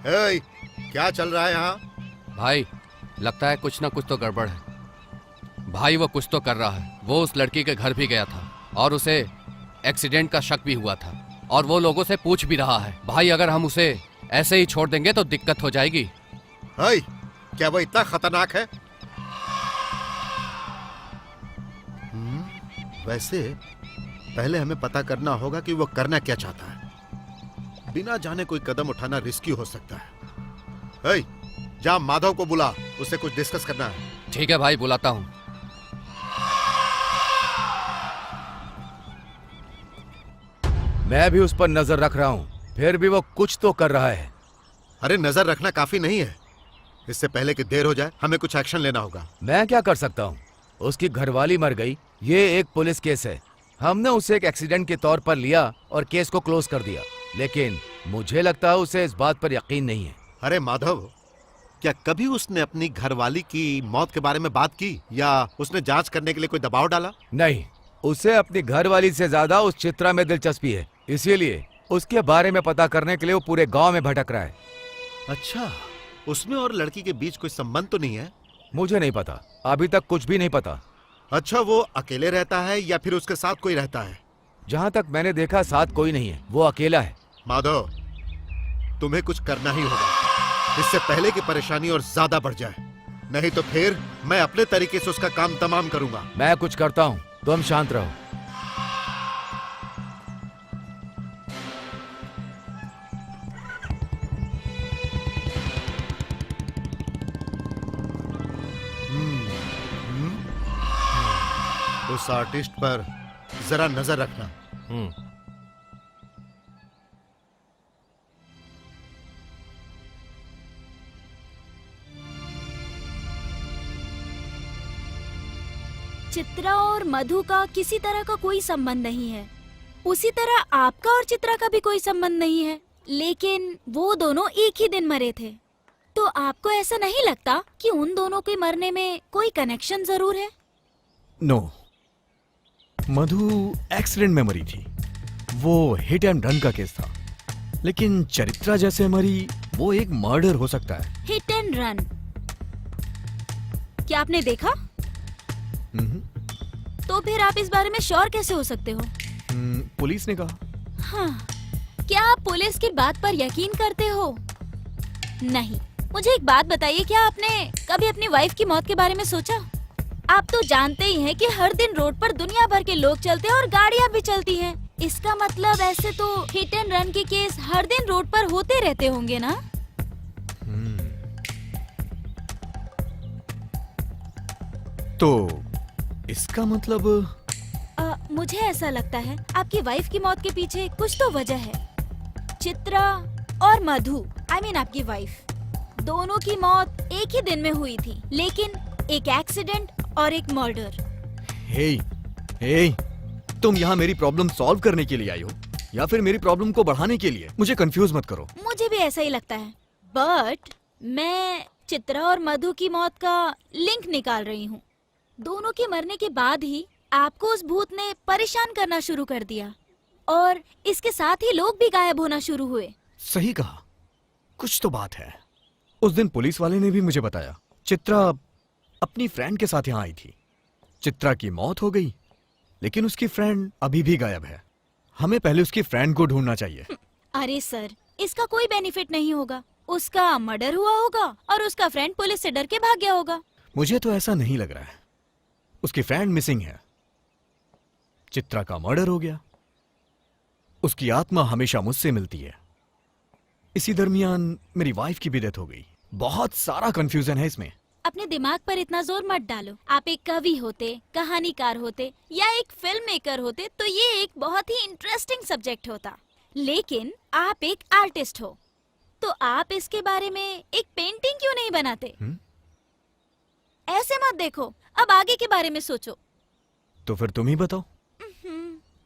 ए, क्या चल रहा है यहाँ? भाई, लगता है कुछ ना कुछ तो गड़बड़ है। भाई वो कुछ तो कर रहा है। वो उस लड़की के घर भी गया था और उसे एक्सीडेंट का शक भी हुआ था और वो लोगों से पूछ भी रहा है। भाई, अगर हम उसे ऐसे ही छोड़ देंगे तो दिक्कत हो जाएगी। ए, क्या वो इतना खतरनाक है? वैसे पहले हमें पता करना होगा कि वो करना क्या चाहता है। बिना जाने कोई कदम उठाना रिस्की हो सकता है। ए, जा माधव को बुला, उससे कुछ डिस्कस करना है। ठीक है भाई, बुलाता हूँ। मैं भी उस पर नजर रख रहा हूँ, फिर भी वो कुछ तो कर रहा है। अरे नजर रखना काफी नहीं है। इससे पहले कि देर हो जाए हमें कुछ एक्शन लेना होगा। मैं क्या कर सकता हूँ? उसकी घरवाली मर गई, ये एक पुलिस केस है। हमने उसे एक एक्सीडेंट के तौर पर लिया और केस को क्लोज कर दिया, लेकिन मुझे लगता है उसे इस बात पर यकीन नहीं है। अरे माधव, क्या कभी उसने अपनी घरवाली की मौत के बारे में बात की या उसने जांच करने के लिए कोई दबाव डाला? नहीं, उसे अपनी घरवाली से ज्यादा उस चित्रा में दिलचस्पी है, इसीलिए उसके बारे में पता करने के लिए वो पूरे गांव में भटक रहा है। अच्छा, उसमें और लड़की के बीच कोई संबंध तो नहीं है? मुझे नहीं पता, अभी तक कुछ भी नहीं पता। अच्छा, वो अकेले रहता है या फिर उसके साथ कोई रहता है? जहाँ तक मैंने देखा साथ कोई नहीं है, वो अकेला है। माधव, तुम्हें कुछ करना ही होगा, इससे पहले कि परेशानी और ज्यादा बढ़ जाए। नहीं तो फिर मैं अपने तरीके से उसका काम तमाम करूंगा। मैं कुछ करता हूँ, तुम शांत रहो। उस आर्टिस्ट पर जरा नजर रखना। चित्रा और मधु का किसी तरह का कोई संबंध नहीं है, उसी तरह आपका और चित्रा का भी कोई संबंध नहीं है, लेकिन वो दोनों एक ही दिन मरे थे। तो आपको ऐसा नहीं लगता कि उन दोनों के मरने में कोई कनेक्शन जरूर है? नो, मधु एक्सीडेंट में मरी थी, वो हिट एंड रन का केस था। लेकिन चरित्रा जैसे मरी, वो एक मर्डर हो सकता है। Hit and run? क्या आपने देखा? तो फिर आप इस बारे में श्योर कैसे हो सकते हो? पुलिस ने कहा। हाँ, क्या आप पुलिस की बात पर यकीन करते हो? नहीं। मुझे एक बात बताइए, क्या आपने कभी अपनी वाइफ की मौत के बारे में सोचा? आप तो जानते ही हैं कि हर दिन रोड पर दुनिया भर के लोग चलते हैं और गाड़ियाँ भी चलती हैं। इसका मतलब ऐसे तो हिट एंड रन के केस हर दिन रोड पर होते रहते होंगे ना? तो इसका मतलब मुझे ऐसा लगता है आपकी वाइफ की मौत के पीछे कुछ तो वजह है। चित्रा और मधु, आई मीन आपकी वाइफ, दोनों की मौत एक ही दिन में हुई थी, लेकिन एक एक्सीडेंट और एक मर्डर। हे, तुम यहाँ मेरी प्रॉब्लम सॉल्व करने के लिए आई हो या फिर मेरी प्रॉब्लम को बढ़ाने के लिए? मुझे कंफ्यूज मत करो। मुझे भी ऐसा ही लगता है, बट मैं चित्रा और मधु की मौत का लिंक निकाल रही हूँ। दोनों के मरने के बाद ही आपको उस भूत ने परेशान करना शुरू कर दिया और इसके साथ ही लोग भी गायब होना शुरू हुए। सही कहा, कुछ तो बात है। उस दिन पुलिस वाले ने भी मुझे बताया, चित्रा अपनी फ्रेंड के साथ यहाँ आई थी। चित्रा की मौत हो गई, लेकिन उसकी फ्रेंड अभी भी गायब है। हमें पहले उसकी फ्रेंड को ढूंढना चाहिए। अरे सर, इसका कोई बेनिफिट नहीं होगा। उसका मर्डर हुआ होगा और उसका फ्रेंड पुलिस से डर के भाग गया होगा। मुझे तो ऐसा नहीं लग रहा है। उसकी फ्रेंड मिसिंग है, चित्रा का मर्डर हो गया, उसकी आत्मा हमेशा मुझसे मिलती है। इसी दरमियान मेरी वाइफ की भी डेथ हो गई। बहुत सारा कंफ्यूजन है इसमें। अपने दिमाग पर इतना जोर मत डालो। आप एक कवि होते, कहानीकार होते या एक फिल्म मेकर होते तो ये एक बहुत ही इंटरेस्टिंग सब्जेक्ट होता, लेकिन आप एक आर्टिस्ट हो, तो आप इसके बारे में एक पेंटिंग क्यों नहीं बनाते? ऐसे मत देखो, अब आगे के बारे में सोचो। तो फिर तुम ही बताओ।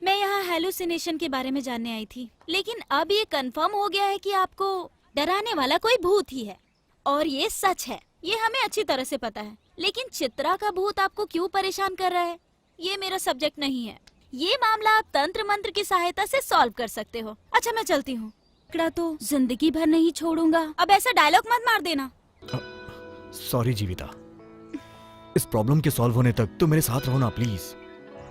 मैं यहाँ हेलुसिनेशन के बारे में जानने आई थी, लेकिन अब ये कंफर्म हो गया है कि आपको डराने वाला कोई भूत ही है, और ये सच है। ये हमें अच्छी तरह से पता है, लेकिन चित्रा का भूत आपको क्यों परेशान कर रहा है, ये मेरा सब्जेक्ट नहीं है। ये मामला आप तंत्र मंत्र की सहायता से सॉल्व कर सकते हो। अच्छा, मैं चलती हूँ। इकड़ा तो जिंदगी भर नहीं छोड़ूंगा। अब ऐसा डायलॉग मत मार देना। सॉरी जीविता, इस प्रॉब्लम के सॉल्व होने तक तुम मेरे साथ रहो ना प्लीज।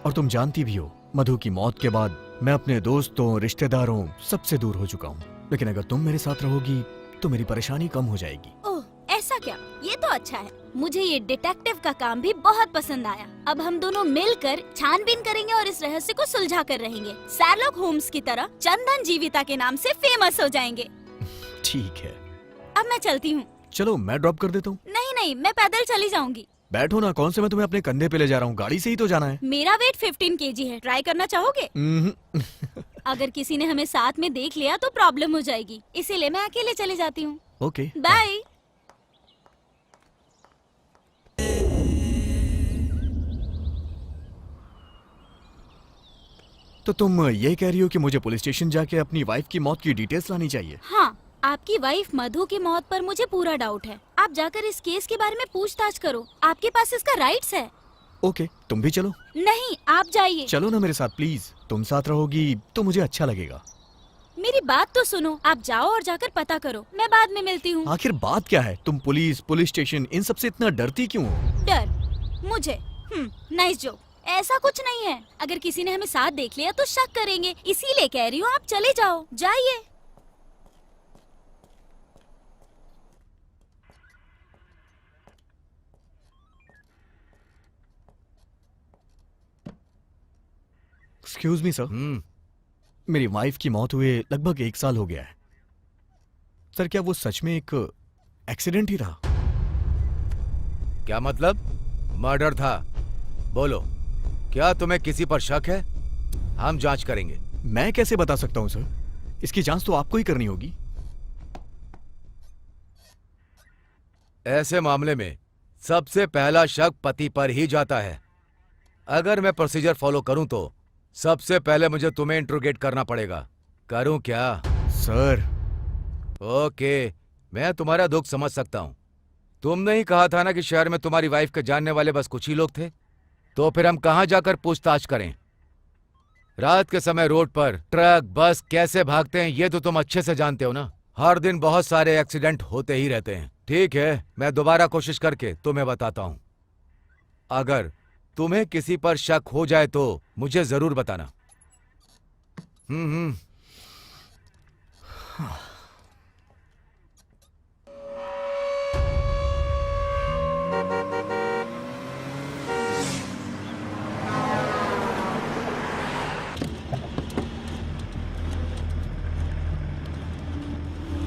और तुम जानती भी हो, मधु की मौत के बाद मैं अपने दोस्तों, रिश्तेदारों सबसे दूर हो चुका हूँ। लेकिन अगर तुम मेरे साथ रहोगी तो मेरी परेशानी कम हो जाएगी। ओह, ऐसा क्या? ये तो अच्छा है। मुझे ये डिटेक्टिव का काम भी बहुत पसंद आया। अब हम दोनों मिलकर छानबीन करेंगे और इस रहस्य को सुलझा कर रहेंगे। शर्लॉक होम्स की तरह चंदन जीविता के नाम से फेमस हो जाएंगे। ठीक है, अब मैं चलती हूँ। चलो मैं ड्रॉप कर देता हूँ। नहीं नहीं, मैं पैदल चली जाऊंगी। बैठो ना, कौन से मैं तुम्हें अपने कंधे पे ले जा रहा हूँ, गाड़ी से ही तो जाना है। मेरा वेट 15 kg है, ट्राई करना चाहोगे? अगर किसी ने हमें साथ में देख लिया तो प्रॉब्लम हो जाएगी, इसीलिए मैं अकेले चली जाती हूँ। Okay, bye. तो तुम ये कह रही हो कि मुझे पुलिस स्टेशन जाके अपनी वाइफ की मौत की डिटेल्स लानी चाहिए? हाँ, आपकी वाइफ मधु की मौत पर मुझे पूरा डाउट है। आप जाकर इस केस के बारे में पूछताछ करो, आपके पास इसका राइट्स है। ओके, तुम भी चलो। नहीं, आप जाइए। चलो ना मेरे साथ प्लीज, तुम साथ रहोगी तो मुझे अच्छा लगेगा। मेरी बात तो सुनो, आप जाओ और जाकर पता करो, मैं बाद में मिलती हूँ। आखिर बात क्या है? तुम पुलिस स्टेशन इन सब से इतना डरती क्यों हो? डर मुझे? Nice joke. ऐसा कुछ नहीं है, अगर किसी ने हमें साथ देख लिया तो शक करेंगे, इसीलिए कह रही हूँ आप चले जाओ, जाइए। एक्सक्यूज मी सर, मेरी वाइफ की मौत हुए लगभग 1 साल हो गया है। सर क्या वो सच में एक एक्सीडेंट ही था? क्या मतलब? मर्डर था? बोलो, क्या तुम्हें किसी पर शक है? हम जांच करेंगे। मैं कैसे बता सकता हूं सर, इसकी जांच तो आपको ही करनी होगी। ऐसे मामले में सबसे पहला शक पति पर ही जाता है। अगर मैं प्रोसीजर फॉलो करूं तो सबसे पहले मुझे तुम्हें इंट्रोगेट करना पड़ेगा। करूं क्या? सर ओके, मैं तुम्हारा दुख समझ सकता हूं। तुमने ही कहा था ना कि शहर में तुम्हारी वाइफ के जानने वाले बस कुछ ही लोग थे, तो फिर हम कहां जाकर पूछताछ करें? रात के समय रोड पर ट्रक बस कैसे भागते हैं ये तो तुम अच्छे से जानते हो ना। हर दिन बहुत सारे एक्सीडेंट होते ही रहते हैं। ठीक है, मैं दोबारा कोशिश करके तुम्हें बताता हूं। अगर तुम्हें किसी पर शक हो जाए तो मुझे जरूर बताना।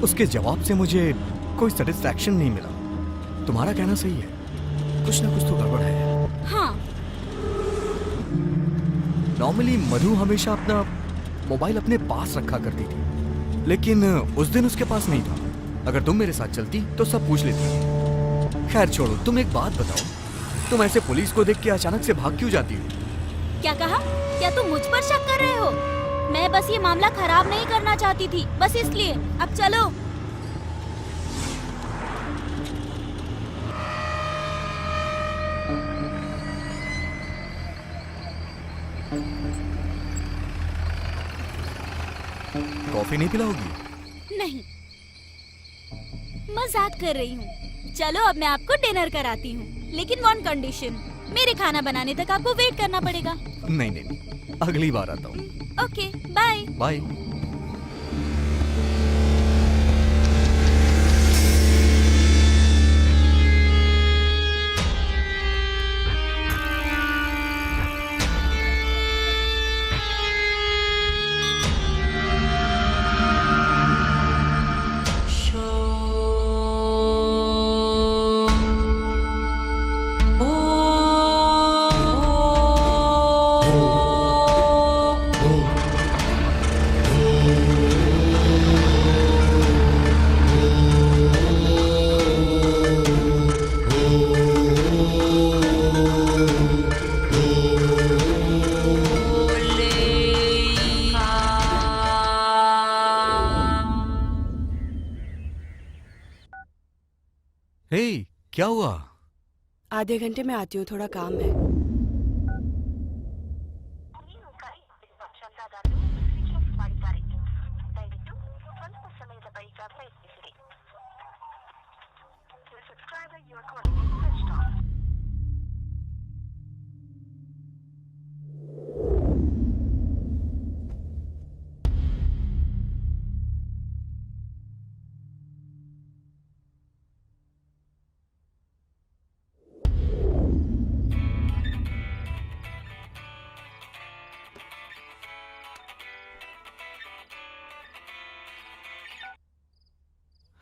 उसके जवाब से मुझे कोई सेटिस्फैक्शन नहीं मिला। तुम्हारा कहना सही है, कुछ ना कुछ तो गड़बड़ है। हाँ। नॉर्मली मधु हमेशा अपना मोबाइल अपने पास रखा करती थी, लेकिन उस दिन उसके पास नहीं था। अगर तुम मेरे साथ चलती तो सब पूछ लेती। खैर छोड़ो, तुम एक बात बताओ, तुम ऐसे पुलिस को देख के अचानक से भाग क्यों जाती हो? क्या कहा? क्या तुम मुझ पर शक कर रहे हो? मैं बस ये मामला खराब नहीं करना चाहती थी, बस इसलिए। अब चलो। कॉफी नहीं पिलाओगी? नहीं, मजाक कर रही हूँ। चलो अब मैं आपको डिनर कराती हूँ, लेकिन वन कंडीशन, मेरे खाना बनाने तक आपको वेट करना पड़ेगा। नहीं नहीं, अगली बार आता हूँ। Okay, bye. बाय। हे, क्या हुआ? आधे घंटे में आती हूँ, थोड़ा काम है।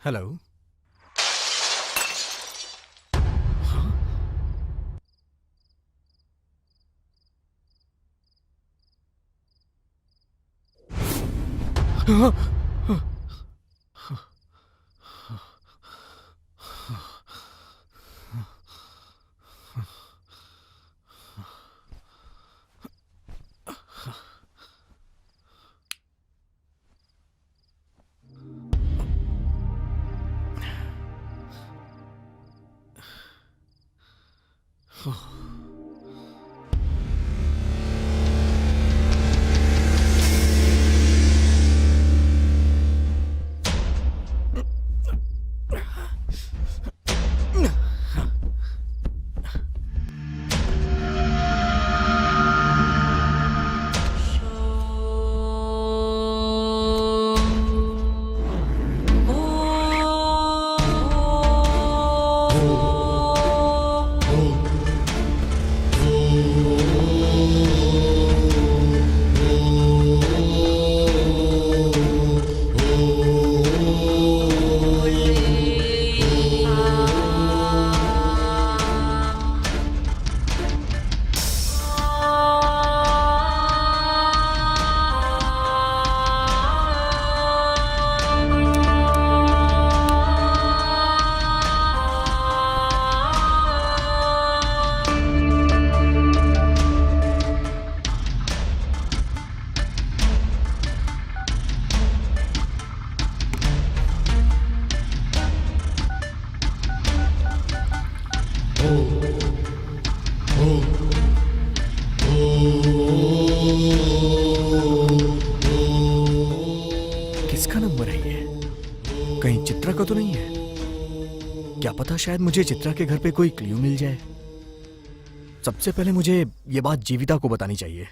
हेलो। किसका नंबर है ये? कहीं चित्रा का तो नहीं है? क्या पता शायद मुझे चित्रा के घर पे कोई क्लू मिल जाए। सबसे पहले मुझे ये बात जीविता को बतानी चाहिए।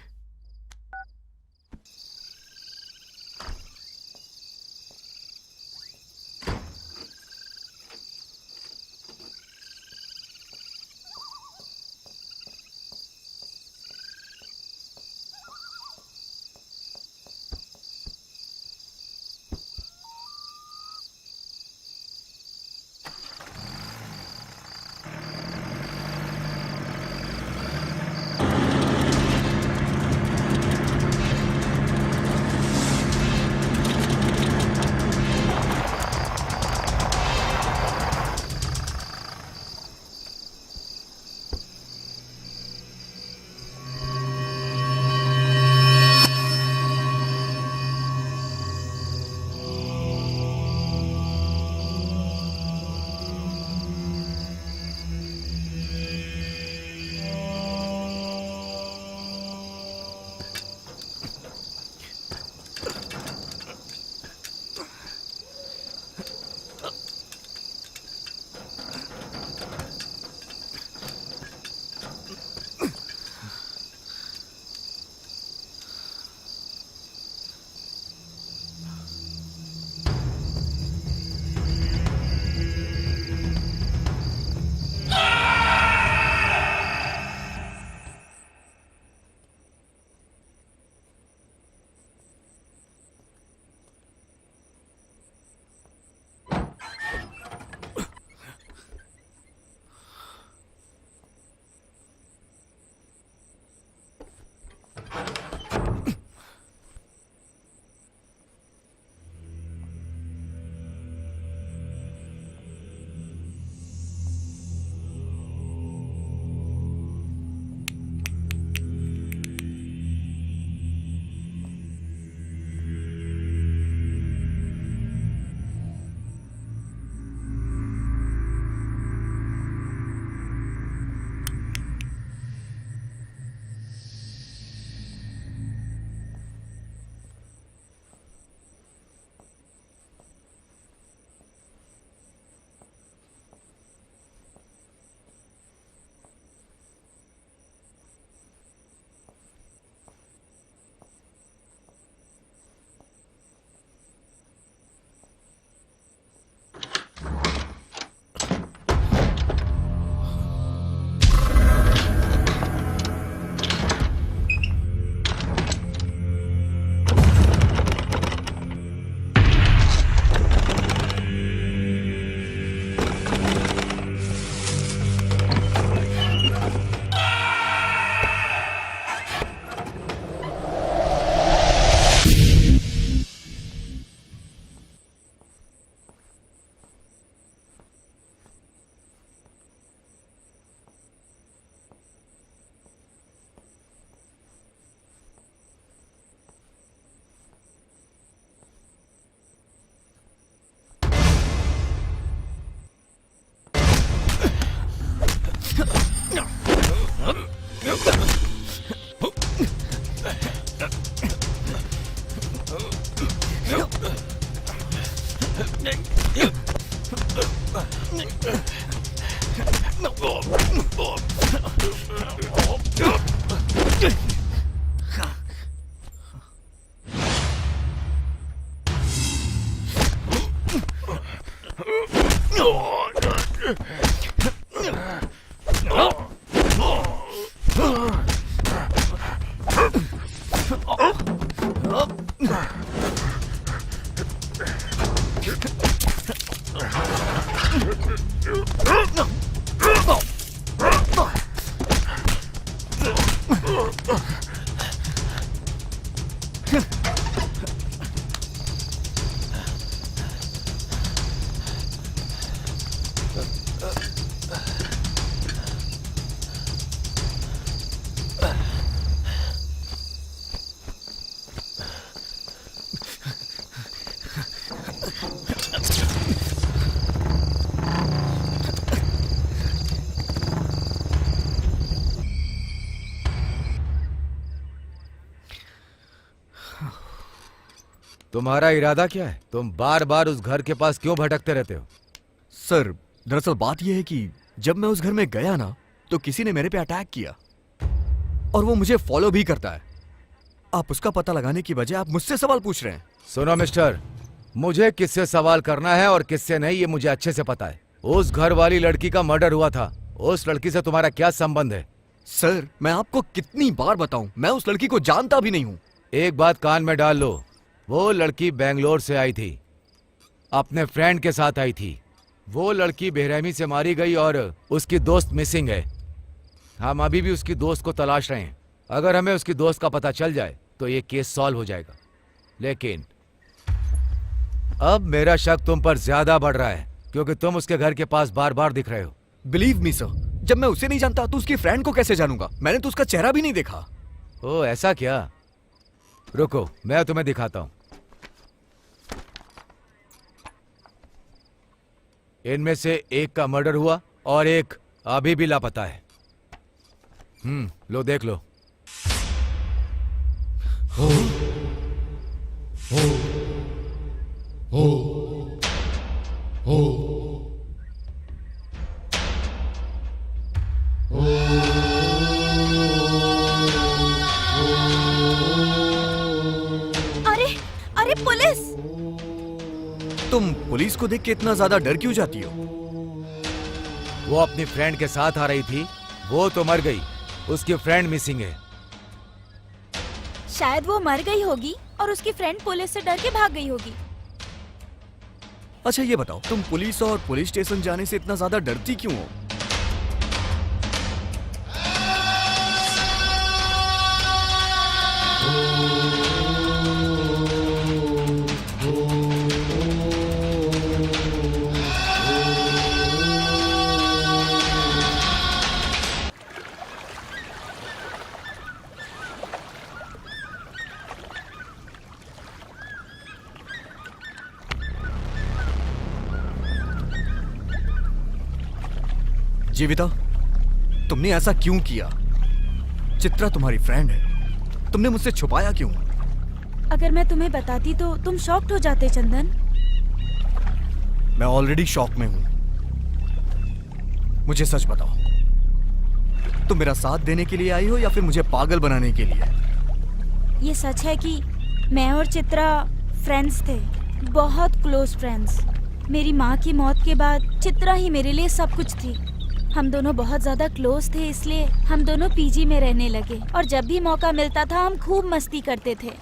तुम्हारा इरादा क्या है? तुम बार बार उस घर के पास क्यों भटकते रहते हो? सर, दरअसल बात यह है कि जब मैं उस घर में गया ना, तो किसी ने मेरे पे अटैक किया और वो मुझे फॉलो भी करता है। आप उसका पता लगाने की बजाय आप मुझसे सवाल पूछ रहे हैं। सुनो मिस्टर, मुझे किससे सवाल करना है और किससे नहीं ये मुझे अच्छे से पता है। उस घर वाली लड़की का मर्डर हुआ था। उस लड़की से तुम्हारा क्या संबंध है? सर, मैं आपको कितनी बार बताऊं, मैं उस लड़की को जानता भी नहीं हूं। एक बात कान में डाल लो, वो लड़की बेंगलोर से आई थी, अपने फ्रेंड के साथ आई थी। वो लड़की बेरहमी से मारी गई और उसकी दोस्त मिसिंग है। हम अभी भी उसकी दोस्त को तलाश रहे हैं। अगर हमें उसकी दोस्त का पता चल जाए तो ये केस सॉल्व हो जाएगा। लेकिन अब मेरा शक तुम पर ज्यादा बढ़ रहा है क्योंकि तुम उसके घर के पास बार बार दिख रहे हो। बिलीव मी सर, जब मैं उसे नहीं जानता तो उसकी फ्रेंड को कैसे जानूंगा? मैंने तो उसका चेहरा भी नहीं देखा। ओ ऐसा क्या? रुको, मैं तुम्हें दिखाता हूं। इनमें से एक का मर्डर हुआ और एक अभी भी लापता है। लो देख लो। अरे अरे पुलिस! तुम पुलिस को देख के इतना ज्यादा डर क्यों जाती हो? वो अपनी फ्रेंड के साथ आ रही थी, वो तो मर गई, उसकी फ्रेंड मिसिंग है। शायद वो मर गई होगी और उसकी फ्रेंड पुलिस से डर के भाग गई होगी। अच्छा ये बताओ, तुम पुलिस और पुलिस स्टेशन जाने से इतना ज्यादा डरती क्यों हो? जीविता, तुमने ऐसा क्यों किया? चित्रा तुम्हारी फ्रेंड है, तुमने मुझसे छुपाया क्यों? अगर मैं तुम्हें बताती तो तुम शॉक्ड हो जाते चंदन। मैं ऑलरेडी शॉक में हूं। मुझे सच बताओ, तुम मेरा साथ देने के लिए आई हो या फिर मुझे पागल बनाने के लिए? ये सच है कि मैं और चित्रा फ्रेंड्स थे, बहुत क्लोज फ्रेंड्स। मेरी माँ की मौत के बाद चित्रा ही मेरे लिए सब कुछ थी। हम दोनों बहुत ज्यादा क्लोज थे, इसलिए हम दोनों पीजी में रहने लगे और जब भी मौका मिलता था हम खूब मस्ती करते थे।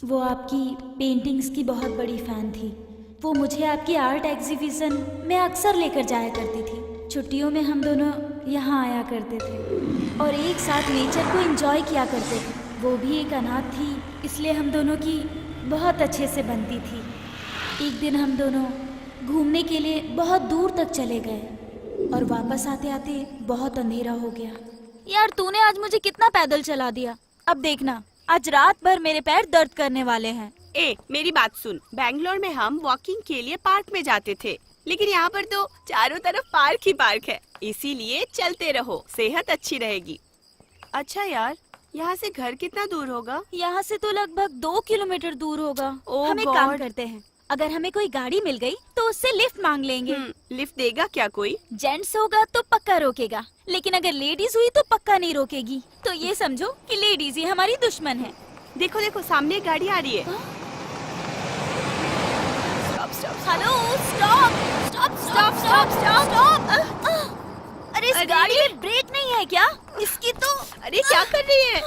वो आपकी पेंटिंग्स की बहुत बड़ी फैन थी। वो मुझे आपकी आर्ट एग्जीबिशन में अक्सर लेकर जाया करती थी। छुट्टियों में हम दोनों यहाँ आया करते थे और एक साथ नेचर को एंजॉय किया करते थे। वो भी एक अनाथ थी, इसलिए हम दोनों की बहुत अच्छे से बनती थी। एक दिन हम दोनों घूमने के लिए बहुत दूर तक चले गए और वापस आते आते बहुत अंधेरा हो गया। यार तूने आज मुझे कितना पैदल चला दिया। अब देखना, आज रात भर मेरे पैर दर्द करने वाले हैं। ए, मेरी बात सुन। बैंगलोर में हम वॉकिंग के लिए पार्क में जाते थे, लेकिन यहाँ पर तो चारों तरफ पार्क ही पार्क है, इसीलिए चलते रहो, सेहत अच्छी रहेगी। अच्छा यार, यहाँ से घर कितना दूर होगा? यहाँ से तो लगभग 2 किलोमीटर दूर होगा। ओह हम एक काम गॉड। करते हैं, अगर हमें कोई गाड़ी मिल गई तो उससे लिफ्ट मांग लेंगे। लिफ्ट देगा क्या कोई? जेंट्स होगा तो पक्का रोकेगा, लेकिन अगर लेडीज हुई तो पक्का नहीं रोकेगी। तो ये समझो कि लेडीज ही हमारी दुश्मन है। देखो देखो, सामने एक गाड़ी आ रही है। Stop stop hello, stop stop stop stop stop. अरे इस गाड़ी में ब्रेक नहीं है क्या? इसकी तो अरे क्या कर रही है?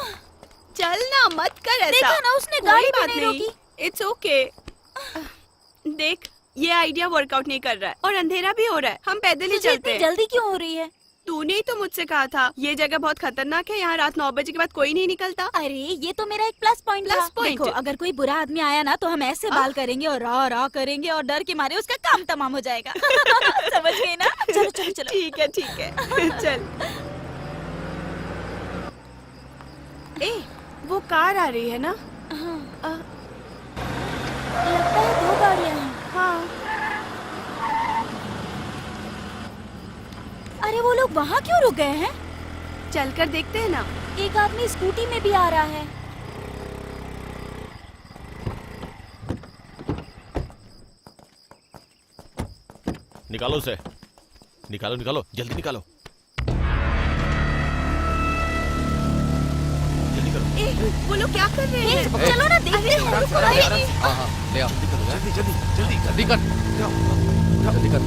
चल ना, मत कर ऐसा। देखा ना, उसने कोई गाड़ी भी बात नहीं रोकी। It's okay. देख, ये आइडिया वर्कआउट नहीं कर रहा है और अंधेरा भी हो रहा है। हम पैदल ही तुझे चलते इतनी हैं। जल्दी क्यों हो रही है? तूने ही तो मुझसे कहा था ये जगह बहुत खतरनाक है, यहाँ रात 9 बजे के बाद कोई नहीं निकलता। अरे ये तो मेरा एक प्लस पॉइंट था। Plus point? देखो अगर कोई बुरा आदमी आया ना तो हम ऐसे बाल करेंगे और रा रा करेंगे और डर के मारे उसका काम तमाम हो जाएगा। समझ गए ना? चलो चलो चलो। ठीक है चल। ए वो कार आ रही है ना? लगता है 2 गाड़ियाँ हैं। हाँ। अरे वो लोग वहाँ क्यों रुक गए हैं? चलकर देखते हैं ना। एक आदमी स्कूटी में भी आ रहा है। निकालो उसे, निकालो निकालो, जल्दी निकालो, जल्दी करो। ए वो लोग क्या कर रहे हैं? चलो ना देखते हैं। हाँ हाँ ले आओ, जल्दी कर, जल्दी कर,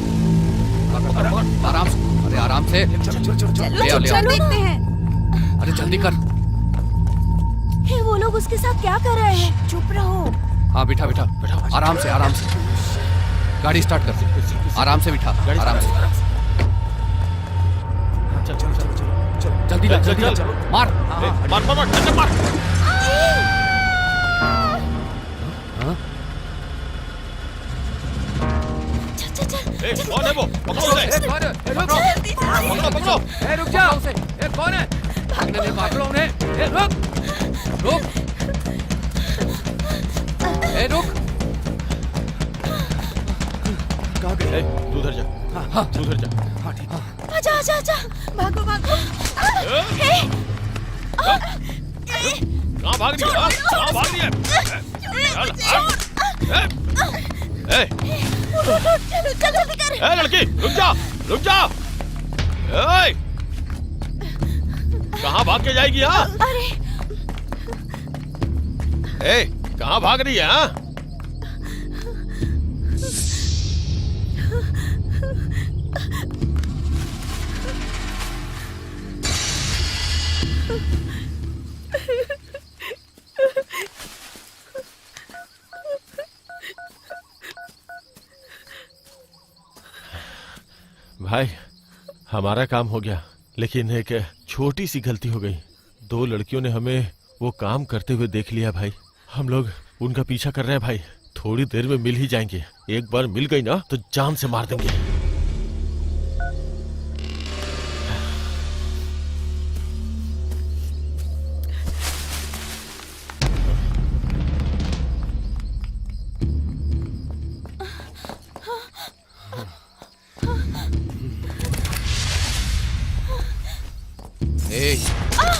आराम से, अरे आराम से, ले आओ ले आओ, देखते हैं। अरे जल्दी कर। हे वो लोग उसके साथ क्या कर रहे हैं? चुप रहो। हाँ बिठा बिठा, आराम से आराम से, गाड़ी स्टार्ट कर, आराम से बिठा, आराम से, जल्दी कर, जल्दी कर, मार, मार मार मार, टक्कर मार। कौन है वो? पकड़ो उसे, पकड़ो पकड़ो। रुक जाओ, कौन है? भागने नहीं मार, पकड़ो उन्हें। रुक, रुक, कहाँ गए? तू उधर जा, हाँ तू उधर जा। हाँ ठीक है। आजा आजा आजा, भागो भागो। कहाँ भाग रही है? कहाँ भाग रही है? चलो जल्दी कर। ए लड़की, रुक जा, रुक जा। ए, कहाँ भाग के जाएगी? हाँ, अरे ए, कहाँ भाग रही है? हाँ, भाई हमारा काम हो गया, लेकिन एक छोटी सी गलती हो गई। 2 लड़कियों ने हमें वो काम करते हुए देख लिया भाई। हम लोग उनका पीछा कर रहे हैं भाई। थोड़ी देर में मिल ही जाएंगे। एक बार मिल गई ना तो जान से मार देंगे।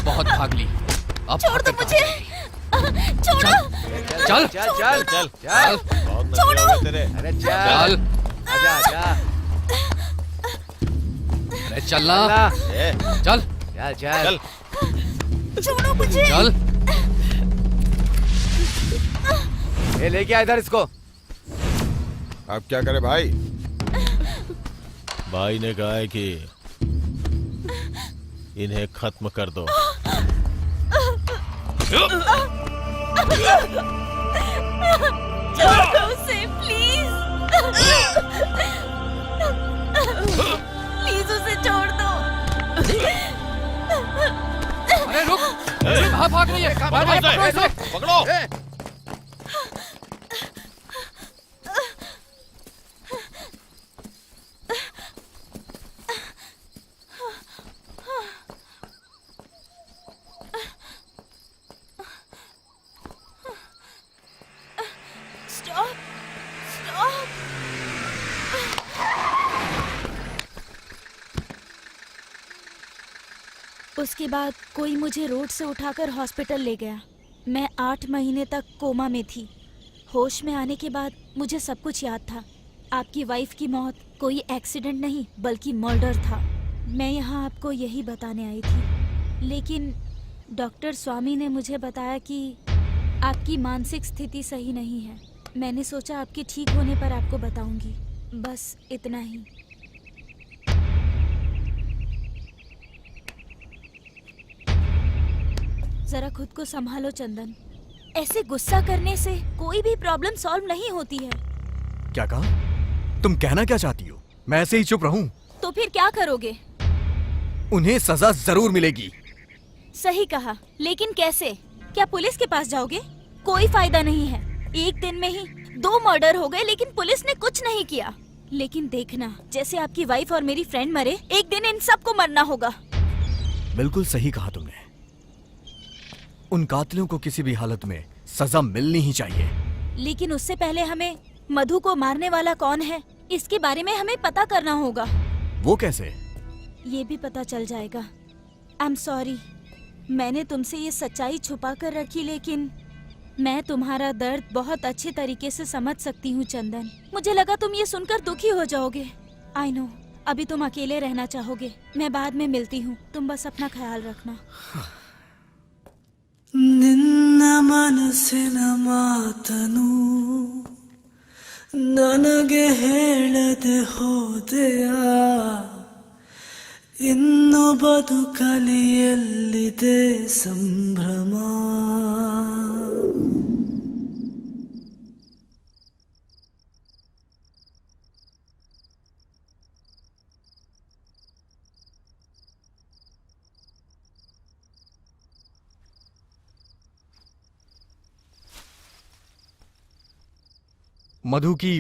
बहुत भाग ली, अब छोड़ दो मुझे, छोड़ो। चल चल चल चल चल बहुत नखरे हो गए तेरे। अरे चल, आजा आजा अरे चलना, ए, चल चल चल चल छोड़ो मुझे। चल, ये लेके आ इधर इसको। अब क्या करे भाई? भाई ने कहा है कि इन्हें खत्म कर दो। छोड़ दो उसे प्लीज, प्लीज उसे छोड़ दो। अरे रुक, कहाँ भाग रही है? पकड़ो इसे, पकड़ो। Stop stop. उसके बाद कोई मुझे रोड से उठाकर हॉस्पिटल ले गया। मैं 8 महीने तक कोमा में थी। होश में आने के बाद मुझे सब कुछ याद था। आपकी वाइफ की मौत कोई एक्सीडेंट नहीं बल्कि मर्डर था। मैं यहाँ आपको यही बताने आई थी, लेकिन डॉक्टर स्वामी ने मुझे बताया कि आपकी मानसिक स्थिति सही नहीं है। मैंने सोचा आपके ठीक होने पर आपको बताऊंगी, बस इतना ही। जरा खुद को संभालो चंदन। ऐसे गुस्सा करने से कोई भी प्रॉब्लम सॉल्व नहीं होती है। क्या कहा? तुम कहना क्या चाहती हो? मैं ऐसे ही चुप रहूं? तो फिर क्या करोगे? उन्हें सजा जरूर मिलेगी। सही कहा, लेकिन कैसे? क्या पुलिस के पास जाओगे? कोई फायदा नहीं है। एक दिन में ही 2 मर्डर हो गए, लेकिन पुलिस ने कुछ नहीं किया। लेकिन देखना, जैसे आपकी वाइफ और मेरी फ्रेंड मरे, एक दिन इन सबको मरना होगा। बिल्कुल सही कहा तुमने। उन कातिलों को किसी भी हालत में सजा मिलनी ही चाहिए। लेकिन उससे पहले हमें मधु को मारने वाला कौन है, इसके बारे में हमें पता करना होगा। वो कैसे? ये भी पता चल जाएगा। आई एम सॉरी, मैंने तुमसे ये सच्चाई छुपा कर रखी, लेकिन मैं तुम्हारा दर्द बहुत अच्छे तरीके से समझ सकती हूँ चंदन। मुझे लगा तुम ये सुनकर दुखी हो जाओगे। आई नो, अभी तुम अकेले रहना चाहोगे। मैं बाद में मिलती हूँ, तुम बस अपना ख्याल रखना। ನಿನ್ನ ಮನಸ್ಸಿನ ಮಾತನು ನನಗೆ ಹೇಳದೆ ಹೋದೆಯ, ಇನ್ನು ಬದುಕಲಿ ಎಲ್ಲಿದೆ ಸಂಭ್ರಮ. मधु की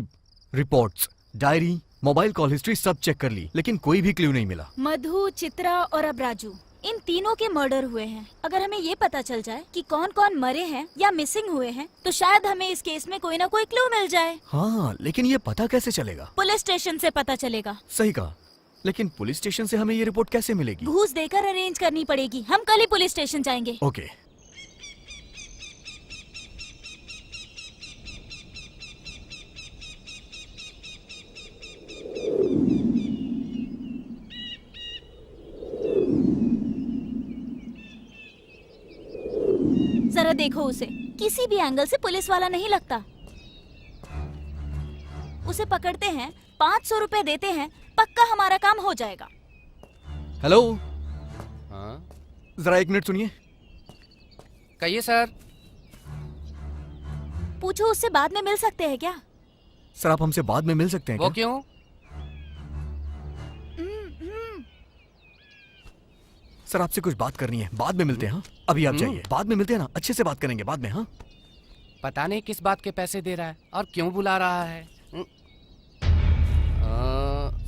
reports, diary, mobile call history सब चेक कर ली, लेकिन कोई भी क्लू नहीं मिला। मधु, चित्रा और अब राजू, इन तीनों के मर्डर हुए हैं। अगर हमें ये पता चल जाए कि कौन कौन मरे हैं या मिसिंग हुए हैं, तो शायद हमें इस केस में कोई ना कोई क्लू मिल जाए। हाँ, लेकिन ये पता कैसे चलेगा? पुलिस स्टेशन से पता चलेगा। सही कहा, लेकिन पुलिस स्टेशन से हमें ये रिपोर्ट कैसे मिलेगी? घूस देकर अरेंज करनी पड़ेगी। हम कल ही पुलिस स्टेशन जाएंगे। ओके। जरा देखो उसे, किसी भी एंगल से पुलिस वाला नहीं लगता। उसे पकड़ते हैं, 500 रुपए देते हैं, पक्का हमारा काम हो जाएगा। हेलो, हाँ जरा 1 मिनट सुनिए। कहिए सर। पूछो उससे बाद में मिल सकते हैं क्या? सर, आप हमसे बाद में मिल सकते हैं वो क्या? क्यों? सर, आपसे कुछ बात करनी है, बाद में मिलते हैं। हाँ, अभी आप जाइए, बाद में मिलते हैं ना, अच्छे से बात करेंगे बाद में। हाँ, पता नहीं किस बात के पैसे दे रहा है और क्यों बुला रहा है।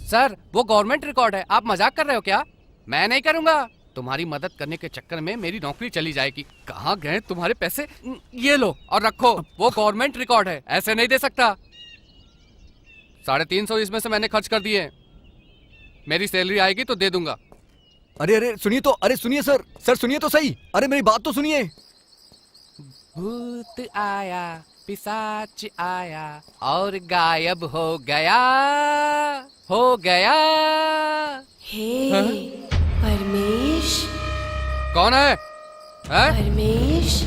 सर, वो गवर्नमेंट रिकॉर्ड है, आप मजाक कर रहे हो क्या? मैं नहीं करूंगा। तुम्हारी मदद करने के चक्कर में मेरी नौकरी चली जाएगी। कहाँ गए तुम्हारे पैसे? ये लो और रखो, वो गवर्नमेंट रिकॉर्ड है, ऐसे नहीं दे सकता। 350 इसमें से मैंने खर्च कर दिए। मेरी सैलरी आएगी तो दे दूंगा। अरे अरे सुनिए तो, अरे सुनिए सर, सर सुनिए तो सही, अरे मेरी बात तो सुनिए। भूत आया, पिशाच आया और गायब हो गया, हो गया। हे परमेश, कौन है? परमेश,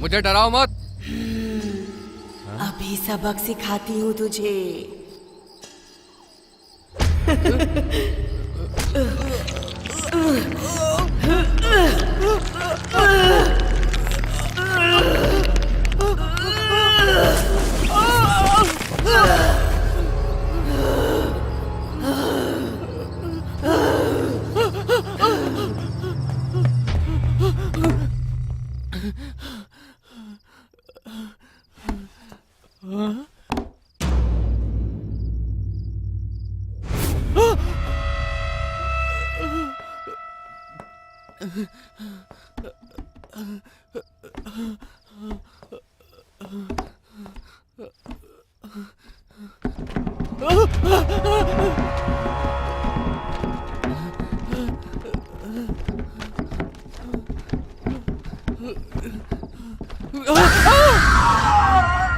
मुझे डराओ मत। अभी सबक सिखाती हूँ तुझे।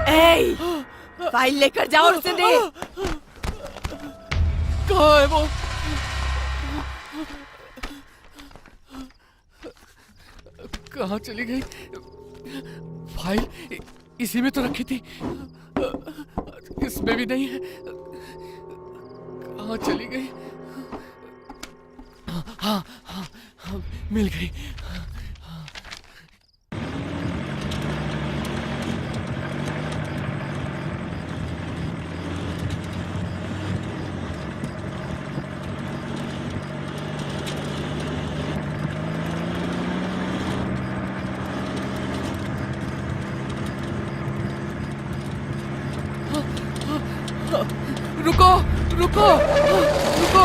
ए, फाइल लेकर जाओ और उसे दे। कहाँ है वो? कहाँ चली गई? फाइल इसी में तो रखी थी, इसमें भी नहीं है। कहाँ चली गई? हाँ हाँ हाँ, मिल गई। रुको रुको रुको।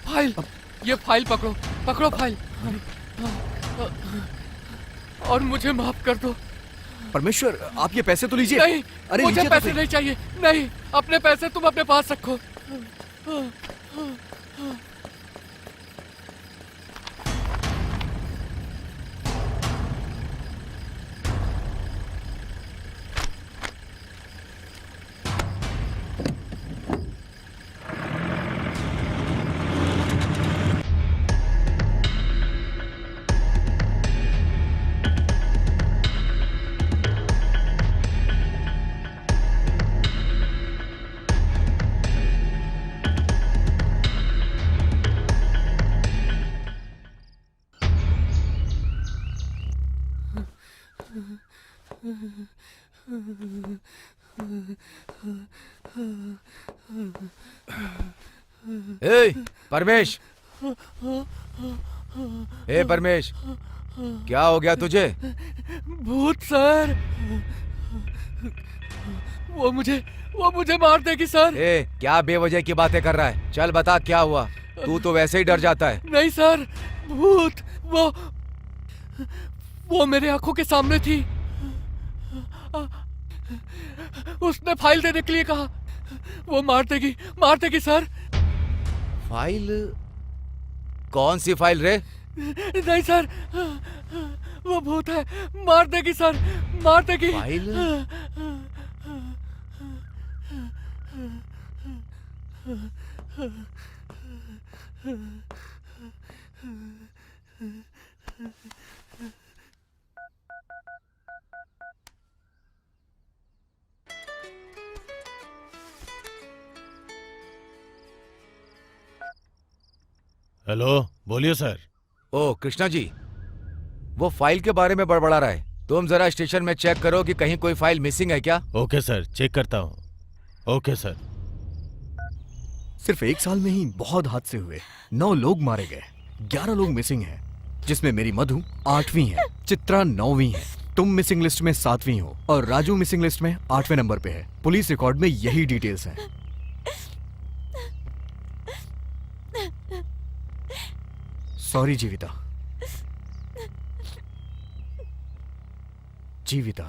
फाइल, ये फाइल पकड़ो, पकड़ो फाइल। और मुझे माफ कर दो। परमेश्वर, आप ये पैसे तो लीजिए। नहीं, अरे मुझे लीजिए तो पैसे सही। नहीं चाहिए। नहीं, अपने पैसे तुम अपने पास रखो। ए परमेश, ए परमेश, क्या हो गया तुझे? भूत सर, वो मुझे मार देगी सर। ए क्या बेवजह की बातें कर रहा है? चल बता क्या हुआ। तू तो वैसे ही डर जाता है। नहीं सर, भूत वो मेरे आंखों के सामने थी। उसने फाइल देने के लिए कहा। वो मार देगी सर। फाइल? कौन सी फाइल रे? नहीं सर, वो भूत है, मार देगी सर, मार देगी। फाइल? हेलो, बोलिए सर। ओ कृष्णा जी, वो फाइल के बारे में बड़बड़ा रहा है। तुम जरा स्टेशन में चेक करो कि कहीं कोई फाइल मिसिंग है क्या। ओके सर, चेक करता हूँ। Okay sir. सिर्फ 1 साल में ही बहुत हादसे हुए। 9 लोग मारे गए, 11 लोग मिसिंग हैं, जिसमें मेरी मधु 8वीं है, चित्रा 9वीं है, तुम मिसिंग लिस्ट में 7वीं हो और राजू मिसिंग लिस्ट में 8वें नंबर पे है। पुलिस रिकॉर्ड में यही डिटेल्स हैं। सॉरी जीविता। जीविता,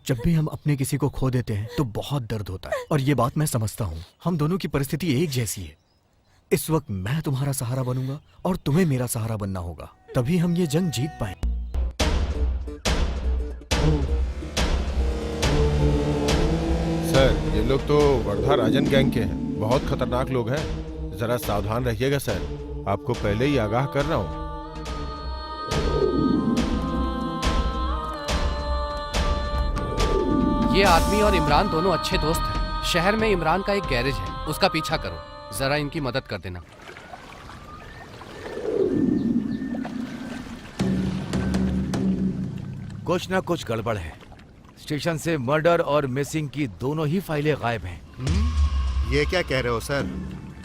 जब भी हम अपने किसी को खो देते हैं तो बहुत दर्द होता है, और ये बात मैं समझता हूँ। हम दोनों की परिस्थिति एक जैसी है। इस वक्त मैं तुम्हारा सहारा बनूंगा और तुम्हें मेरा सहारा बनना होगा, तभी हम ये जंग जीत पाए। सर, ये लोग तो वर्धा राजन गैंग के हैं। बहुत खतरनाक लोग हैं। जरा सावधान रहिएगा सर। आपको पहले ही आगाह कर रहा हूँ। ये आदमी और इमरान दोनों अच्छे दोस्त हैं। शहर में इमरान का एक गैरेज है, उसका पीछा करो। जरा इनकी मदद कर देना। कुछ ना कुछ गड़बड़ है। स्टेशन से मर्डर और मिसिंग की दोनों ही फाइलें गायब हैं। ये क्या कह रहे हो सर?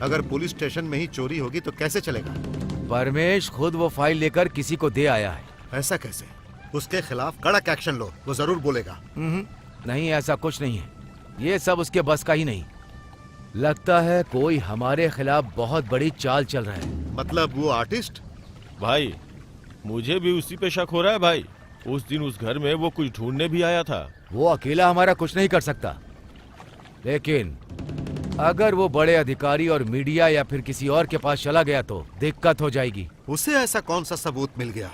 अगर पुलिस स्टेशन में ही चोरी होगी तो कैसे चलेगा? परमेश खुद वो फाइल लेकर किसी को दे आया है। ऐसा कैसे? उसके खिलाफ कड़क एक्शन लो, वो जरूर बोलेगा। नहीं, ऐसा कुछ नहीं है। ये सब उसके बस का ही नहीं। लगता है कोई हमारे खिलाफ बहुत बड़ी चाल चल रहा है। मतलब वो आर्टिस्ट? भाई, मुझे भी उसी पे शक हो रहा है भाई। उस दिन उस घर में वो कुछ ढूंढने भी आया था। वो अकेला हमारा कुछ नहीं कर सकता, लेकिन अगर वो बड़े अधिकारी और मीडिया या फिर किसी और के पास चला गया तो दिक्कत हो जाएगी। उसे ऐसा कौन सा सबूत मिल गया?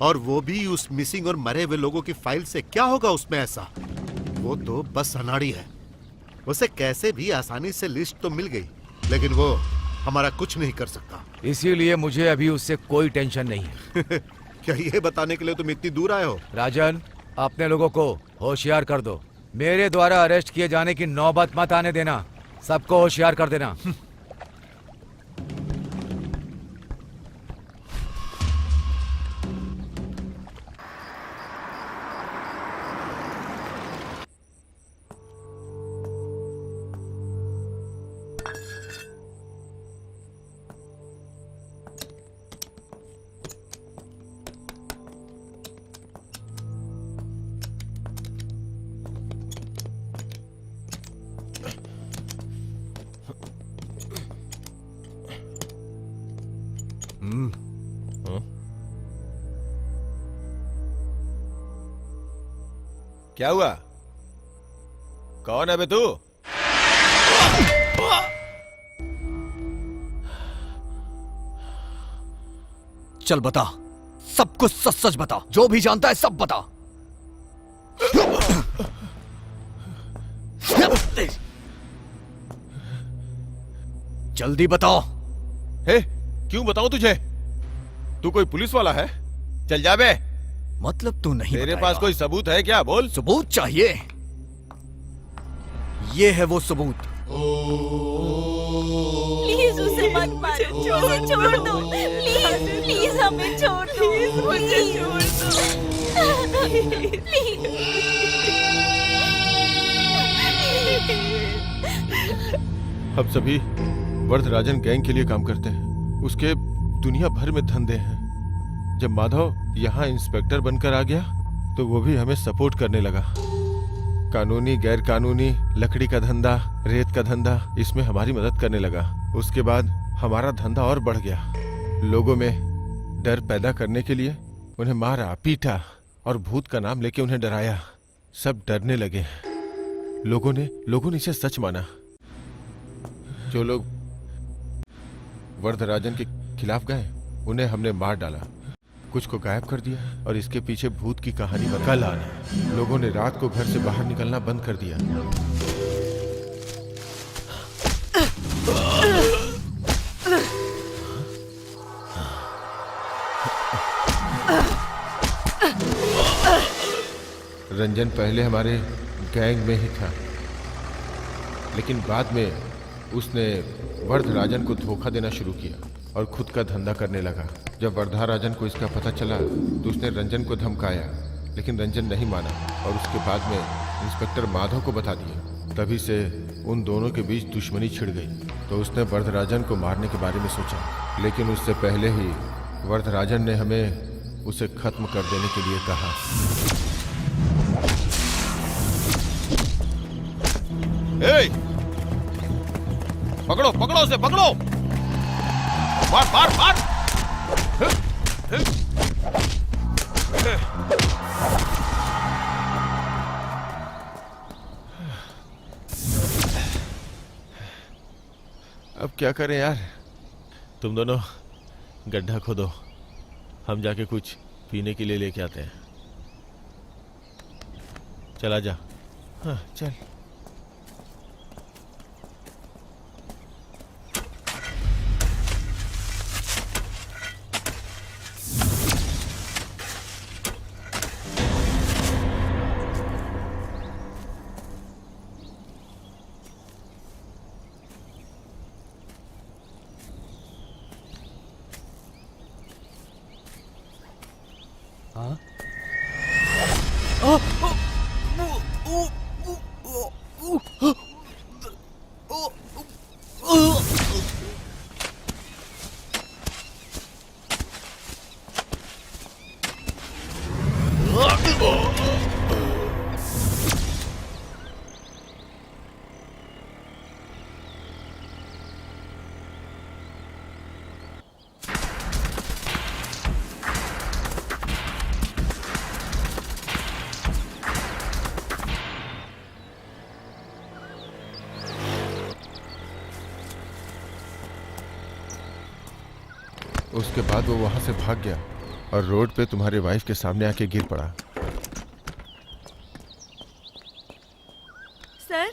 और वो भी उस मिसिंग और मरे हुए लोगों की फाइल से? क्या होगा उसमें ऐसा? वो तो बस अनाड़ी है। उसे कैसे भी आसानी से लिस्ट तो मिल गई, लेकिन वो हमारा कुछ नहीं कर सकता। इसीलिए मुझे अभी उससे कोई टेंशन नहीं है। क्या ये बताने के लिए तुम इतनी दूर आए हो? राजन, अपने लोगों को होशियार कर दो। मेरे द्वारा अरेस्ट किए जाने की नौबत मत आने देना। सबको होशियार कर देना। क्या हुआ? कौन है बे तू? चल बता, सब कुछ सच सच बता, जो भी जानता है सब बता। जल्दी बताओ। हे, क्यों बताऊं तुझे? तू कोई पुलिस वाला है? चल जा बे। मतलब तू नहीं तेरे बताएगा? पास कोई सबूत है क्या? बोल। सबूत चाहिए? ये है वो सबूत। प्लीज उसे मत मारो, उसे छोड़ दो, प्लीज प्लीज हमें छोड़ दो, मुझे छोड़ दो, हम सभी वरदराजन गैंग के लिए काम करते हैं। उसके दुनिया भर में धंधे हैं। जब माधव यहाँ इंस्पेक्टर बनकर आ गया तो वो भी हमें सपोर्ट करने लगा। कानूनी गैर कानूनी लकड़ी का धंधा, रेत का धंधा, इसमें हमारी मदद करने लगा। उसके बाद हमारा धंधा और बढ़ गया। लोगों में डर पैदा करने के लिए उन्हें मारा, पीटा और भूत का नाम लेके उन्हें डराया। सब डरने लगे। लोगों ने इसे सच माना। जो लोग वरदराजन के खिलाफ गए उन्हें हमने मार डाला, कुछ को गायब कर दिया और इसके पीछे भूत की कहानी बना। कल आना, लोगों ने रात को घर से बाहर निकलना बंद कर दिया। रंजन पहले हमारे गैंग में ही था, लेकिन बाद में उसने वरदराजन को धोखा देना शुरू किया और खुद का धंधा करने लगा। जब वरदराजन को इसका पता चला तो उसने रंजन को धमकाया, लेकिन रंजन नहीं माना और उसके बाद में इंस्पेक्टर माधव को बता दिया। तभी से उन दोनों के बीच दुश्मनी छिड़ गई। तो उसने वरदराजन को मारने के बारे में सोचा, लेकिन उससे पहले ही वरदराजन ने हमें उसे खत्म कर देने के लिए कहा। ए! पकड़ो पकड़ो उसे, पकड़ो! मार मार मार! अब क्या करें यार? तुम दोनों गड्ढा खोदो, हम जाके कुछ पीने के लिए लेके आते हैं। चला जा। हाँ चल। उसके बाद वो वहां से भाग गया और रोड पे तुम्हारे वाइफ के सामने आके गिर पड़ा। सर,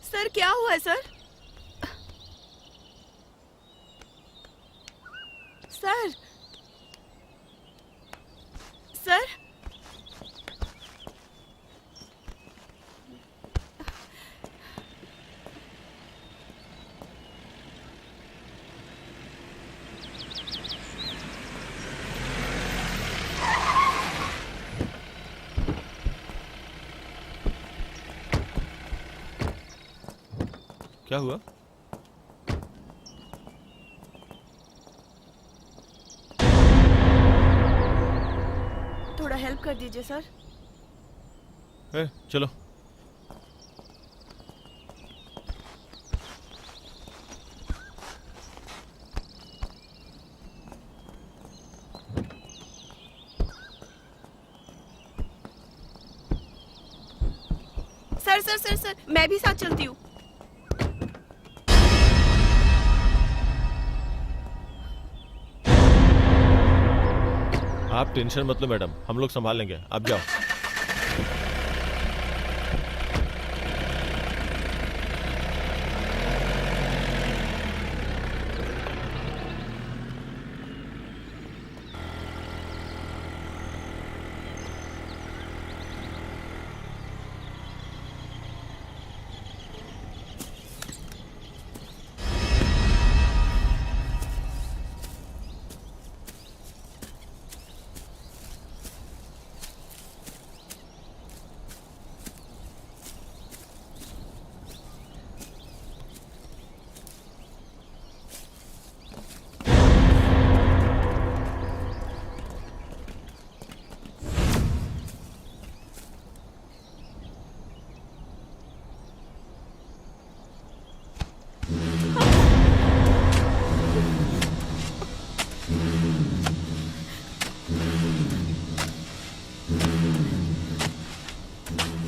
सर क्या हुआ है सर? सर, सर, क्या हुआ? थोड़ा हेल्प कर दीजिए सर। चलो। सर सर सर सर मैं भी साथ चलती हूँ। आप टेंशन मत लो मैडम, हम लोग संभाल लेंगे, आप जाओ।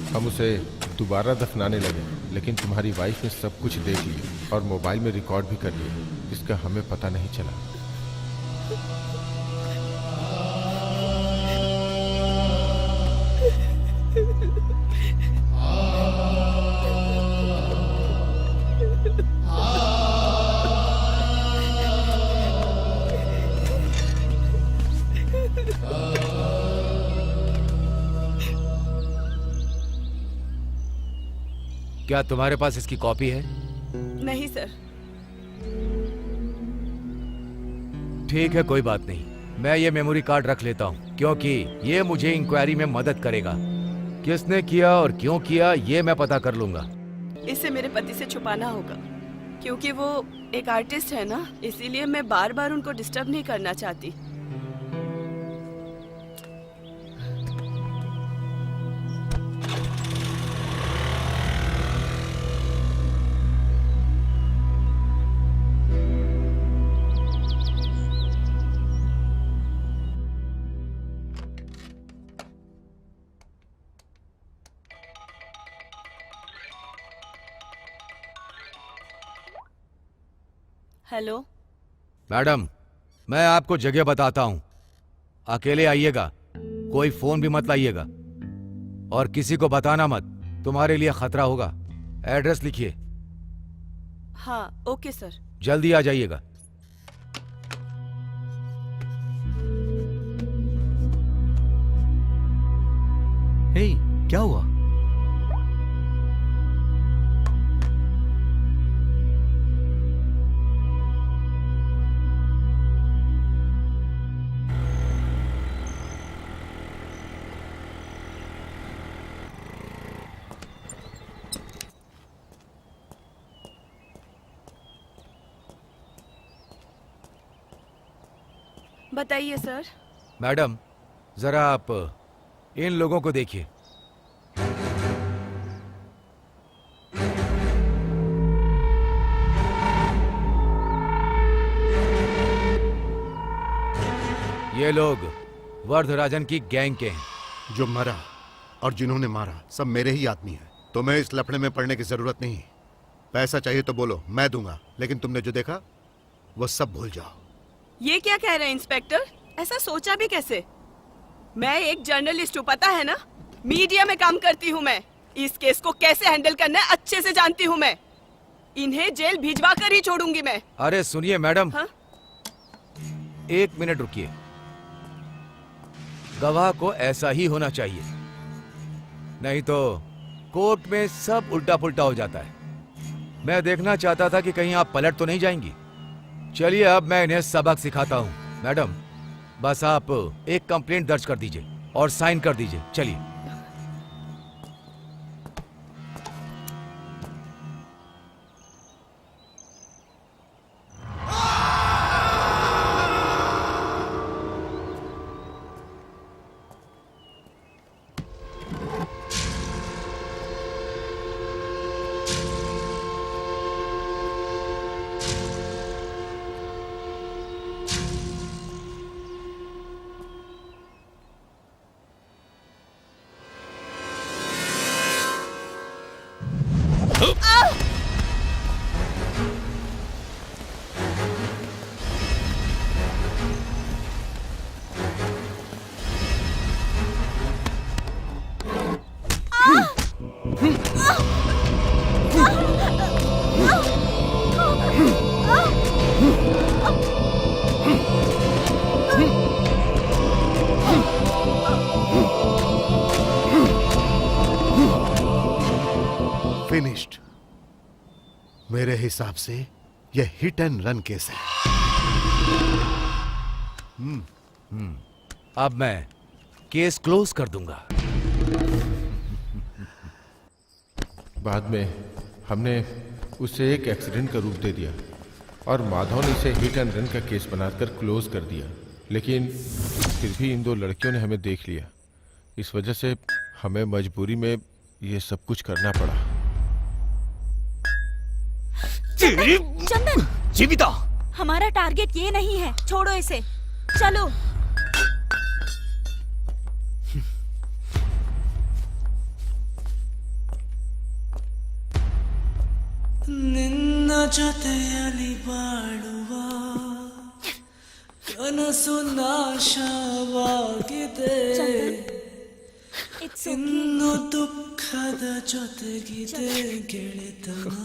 हम उसे दोबारा दफनाने लगे, लेकिन तुम्हारी वाइफ ने सब कुछ देख लिया और मोबाइल में रिकॉर्ड भी कर लिया, इसका हमें पता नहीं चला। क्या तुम्हारे पास इसकी कॉपी है? नहीं सर। ठीक है, कोई बात नहीं, मैं ये मेमोरी कार्ड रख लेता हूँ, क्योंकि ये मुझे इंक्वायरी में मदद करेगा। किसने किया और क्यों किया ये मैं पता कर लूंगा। इसे मेरे पति से छुपाना होगा, क्योंकि वो एक आर्टिस्ट है ना, इसीलिए मैं बार बार उनको डिस्टर्ब नहीं करना चाहती। हेलो मैडम, मैं आपको जगह बताता हूँ, अकेले आइएगा, कोई फोन भी मत लाइएगा और किसी को बताना मत, तुम्हारे लिए खतरा होगा। एड्रेस लिखिए। हाँ ओके सर। जल्दी आ जाइएगा। हे, क्या हुआ? बताइए सर। मैडम, जरा आप इन लोगों को देखिए। ये लोग वर्धराजन की गैंग के हैं। जो मरा और जिन्होंने मारा सब मेरे ही आदमी हैं। तुम्हें इस लफड़े में पड़ने की जरूरत नहीं। पैसा चाहिए तो बोलो, मैं दूंगा, लेकिन तुमने जो देखा वो सब भूल जाओ। ये क्या कह रहे हैं इंस्पेक्टर? ऐसा सोचा भी कैसे? मैं एक जर्नलिस्ट हूँ, पता है ना, मीडिया में काम करती हूँ मैं। इस केस को कैसे हैंडल करना है अच्छे से जानती हूँ मैं। इन्हें जेल भिजवा कर ही छोड़ूंगी मैं। अरे सुनिए मैडम, हाँ? 1 मिनट रुकिए। गवाह को ऐसा ही होना चाहिए, नहीं तो कोर्ट में सब उल्टा पुल्टा हो जाता है। मैं देखना चाहता था कि कहीं आप पलट तो नहीं जाएंगी। चलिए अब मैं इन्हें सबक सिखाता हूँ। मैडम, बस आप एक कंप्लेंट दर्ज कर दीजिए और साइन कर दीजिए। चलिए। फिनिश्ड। मेरे हिसाब से यह हिट एंड रन केस है। अब मैं केस क्लोज कर दूंगा। बाद में हमने उसे एक एक्सीडेंट का रूप दे दिया और माधव ने इसे हिट एंड रन का केस बनाकर क्लोज कर दिया, लेकिन फिर भी इन दो लड़कियों ने हमें देख लिया। इस वजह से हमें मजबूरी में ये सब कुछ करना पड़ा। चंदन, जीविता, हमारा टारगेट ये नहीं है, छोड़ो इसे, चलो। ನಿನ್ನ ಜೊತೆಯಲ್ಲಿ ಬಾಳುವ ಕನಸು ನಾಶವಾಗಿದೆ, It's ಇನ್ನು ದುಃಖದ ಜೊತೆಗಿದೆ ಗೆಳೆತನ.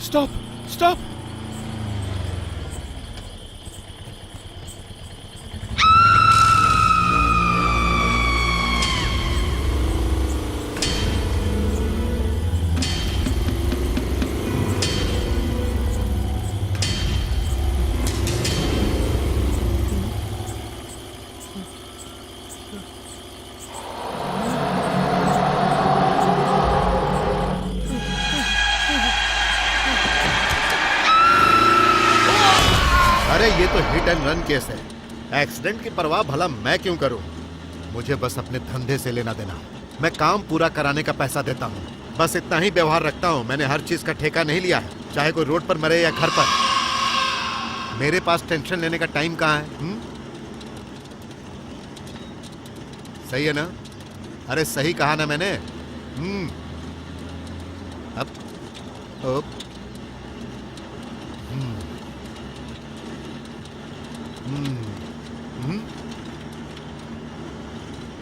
Stop stop. अरे ये तो हिट एंड रन केस है। एक्सीडेंट की परवाह भला मैं क्यों करूं? मुझे बस अपने धंधे से लेना देना। मैं काम पूरा कराने का पैसा देता हूं, बस इतना ही व्यवहार रखता हूं। मैंने हर चीज का ठेका नहीं लिया है, चाहे कोई रोड पर मरे या घर पर। मेरे पास टेंशन लेने का टाइम कहाँ है? सही है ना? अरे सही कहा ना मैंने? अब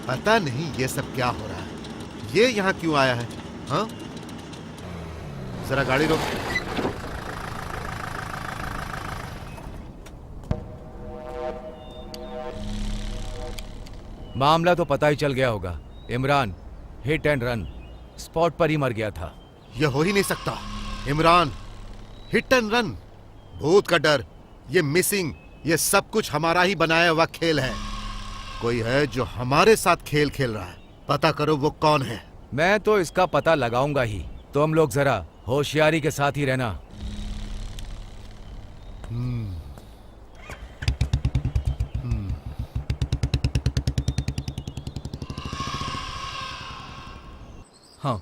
पता नहीं ये सब क्या हो रहा है। ये यहाँ क्यों आया है? हाँ, जरा गाड़ी रोक। मामला तो पता ही चल गया होगा। Imran hit and run spot पर ही मर गया था। ये हो ही नहीं सकता। इमरान हिट एंड रन, भूत का डर, ये मिसिंग, ये सब कुछ हमारा ही बनाया हुआ खेल है। कोई है जो हमारे साथ खेल खेल रहा है। पता करो वो कौन है। मैं तो इसका पता लगाऊंगा ही। तुम लोग जरा होशियारी के साथ ही रहना। हाँ,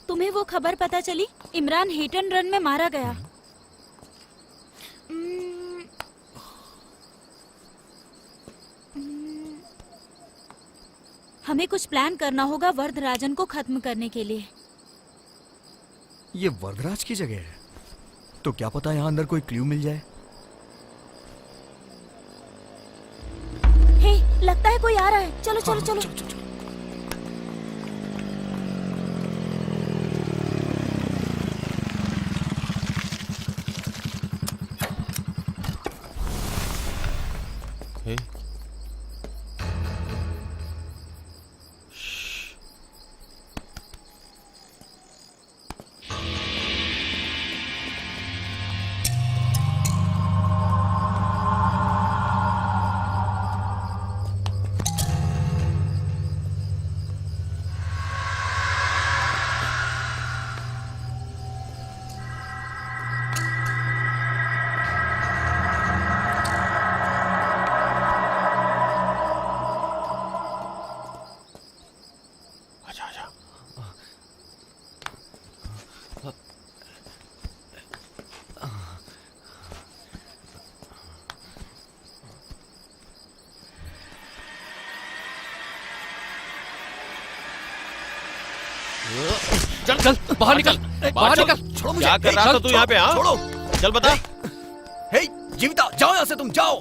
तुम्हें वो खबर पता चली? इमरान हिट एंड रन में मारा गया। हमें कुछ प्लान करना होगा वरदराजन को खत्म करने के लिए। ये वरदराज की जगह है, तो क्या पता यहाँ अंदर कोई क्लू मिल जाए। हे, लगता है कोई आ रहा है। चलो चलो चलो, चलो। हे, चल चल बाहर निकल, बाहर निकल। छोड़ो मुझे। क्या कर रहा था तू यहाँ पे? हाँ, छोड़ो। चल बता। हे जीविता, जाओ यहाँ से, तुम जाओ।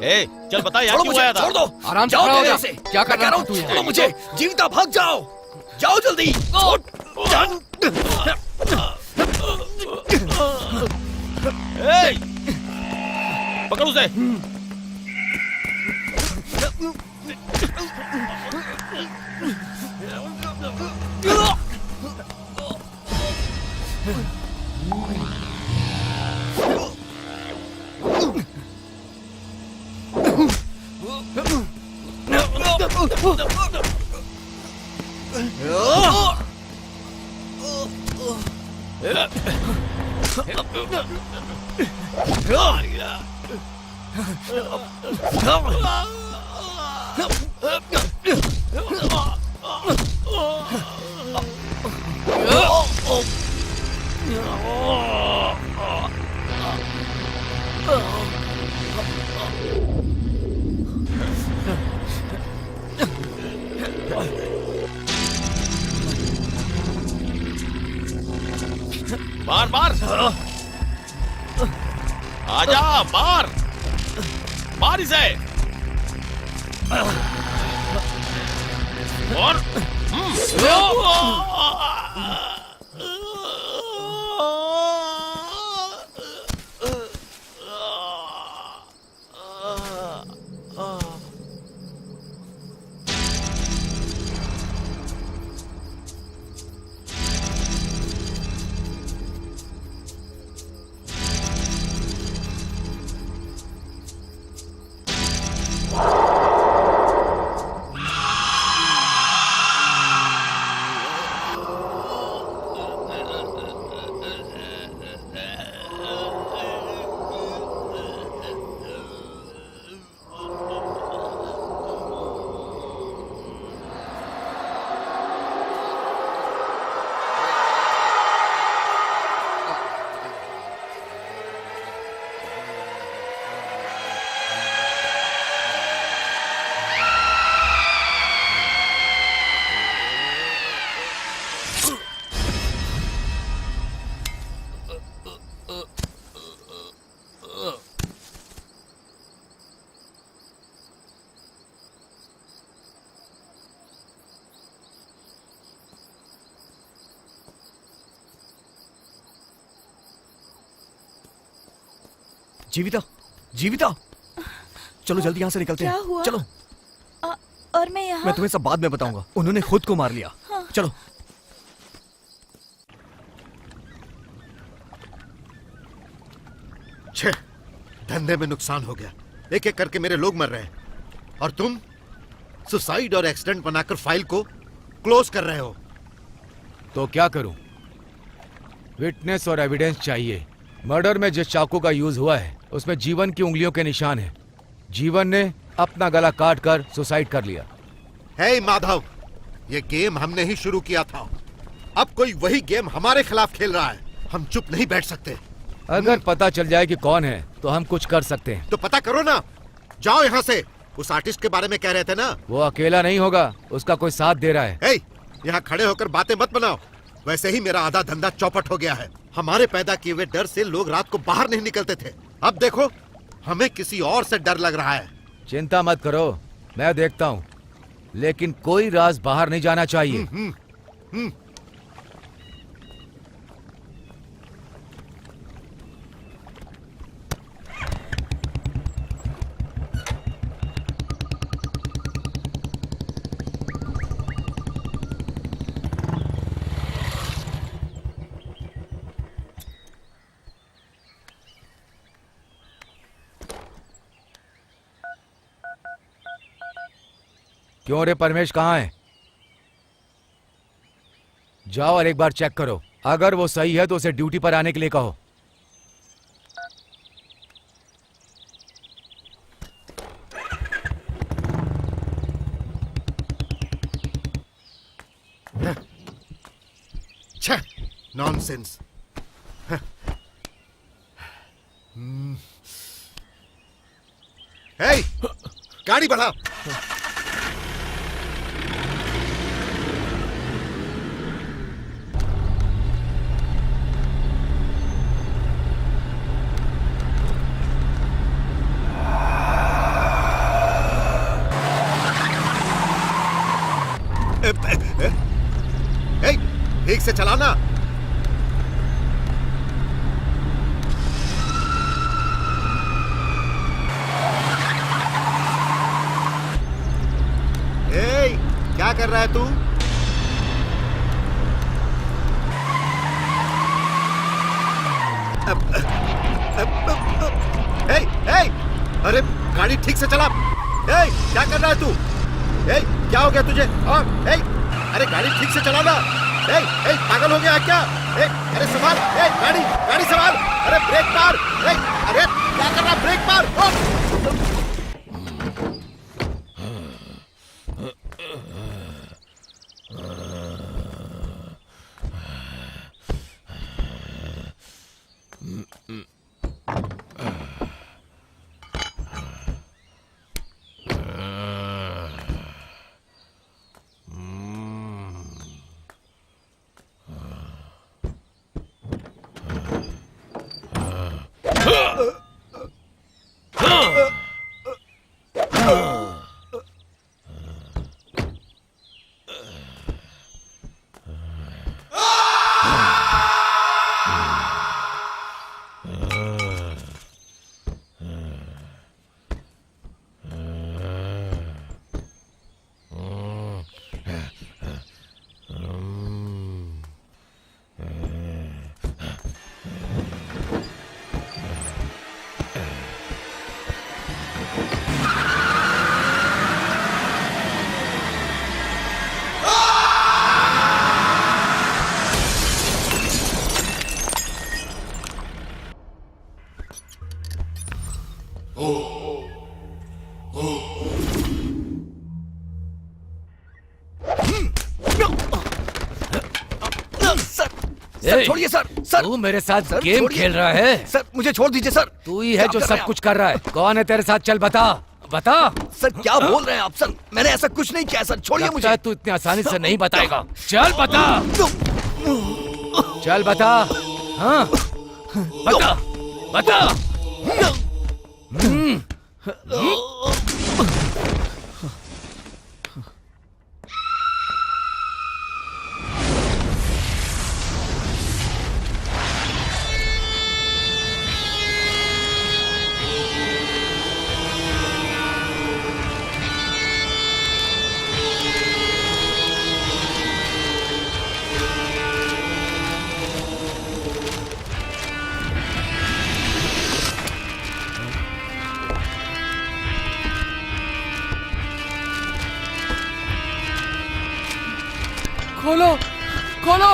ए, चल बता यहाँ छोड़ो क्यों मुझे, आया था? छोड़ दो। आराम से जाओ खड़ा हो मेरे जा। यहाँ से। क्या कर मैं कह रहा रहा है तू हूँ, यहाँ? छोड़ो मुझे। जीविता भाग जाओ, जाओ जल्दी। ए, पकड़ उसे। मार मार, आजा मार, मार इसे। और जीविता, जीविता, चलो जल्दी यहाँ से निकलते क्या हैं। हुआ? चलो, और मैं यहाँ? मैं तुम्हें सब बाद में बताऊंगा। उन्होंने खुद को मार लिया। चलो। छे, धंधे में नुकसान हो गया। एक एक करके मेरे लोग मर रहे हैं और तुम सुसाइड और एक्सीडेंट बनाकर फाइल को क्लोज कर रहे हो। तो क्या करूं? विटनेस और एविडेंस चाहिए। मर्डर में जिस चाकू का यूज हुआ है उसमें जीवन की उंगलियों के निशान हैं। जीवन ने अपना गला काट कर सुसाइड कर लिया। हे माधव, ये गेम हमने ही शुरू किया था। अब कोई वही गेम हमारे खिलाफ खेल रहा है। हम चुप नहीं बैठ सकते। अगर पता चल जाए कि कौन है तो हम कुछ कर सकते हैं। तो पता करो ना। जाओ यहाँ से। उस आर्टिस्ट के बारे में कह रहे थे ना। वो अकेला नहीं होगा, उसका कोई साथ दे रहा है। हे, यहाँ खड़े होकर बातें मत बनाओ। वैसे ही मेरा आधा धंधा चौपट हो गया है। हमारे पैदा किए हुए डर से लोग रात को बाहर नहीं निकलते थे। अब देखो, हमें किसी और से डर लग रहा है। चिंता मत करो, मैं देखता हूँ, लेकिन कोई राज बाहर नहीं जाना चाहिए। क्यों रे परमेश, कहाँ है? जाओ और एक बार चेक करो। अगर वो सही है तो उसे ड्यूटी पर आने के लिए कहो। छह, नॉनसेंस। हे, गाड़ी बढ़ा। ए, ठीक से चलाना। ए, क्या कर रहा है तू? अरे गाड़ी ठीक से चला। क्या कर रहा है तू? क्या हो गया तुझे? अरे गाड़ी ठीक से चलाना। पागल हो गया क्या? अरे संभाल, गाड़ी गाड़ी संभाल। अरे ब्रेक मार। अरे क्या कर रहा? ब्रेक मार। सर छोड़िए सर। सर तू मेरे साथ सर, गेम छोड़िए। खेल रहा है? सर मुझे छोड़ दीजिए सर। तू ही है क्या जो कर सब रहे कुछ कर रहा है। कौन है तेरे साथ? चल बता बता। सर क्या बोल रहे हैं आप? सर मैंने ऐसा कुछ नहीं किया सर, छोड़िए लगता मुझे। है तू इतनी आसानी से नहीं बताएगा। चल बता, चल बता। हाँ बता बता। खोलो खोलो।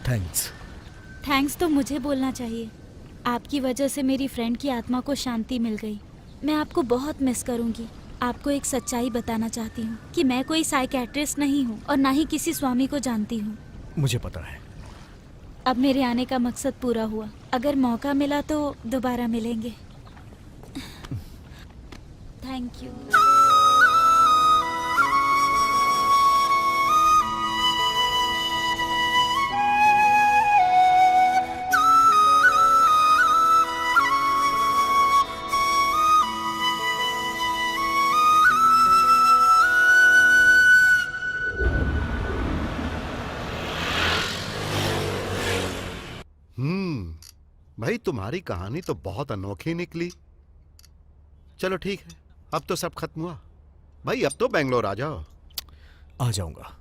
थैंक्स। थैंक्स तो मुझे बोलना चाहिए। आपकी वजह से मेरी फ्रेंड की आत्मा को शांति मिल गई। मैं आपको बहुत मिस करूंगी। आपको एक सच्चाई बताना चाहती हूँ कि मैं कोई साइकेट्रिस्ट नहीं हूँ और ना ही किसी स्वामी को जानती हूँ। मुझे पता है। अब मेरे आने का मकसद पूरा हुआ। अगर मौका मिला तो दोबारा मिलेंगे। Thank you. भाई तुम्हारी कहानी तो बहुत अनोखी निकली। चलो ठीक है, अब तो सब खत्म हुआ। भाई अब तो बेंगलोर आ जाओ। आ जाऊंगा।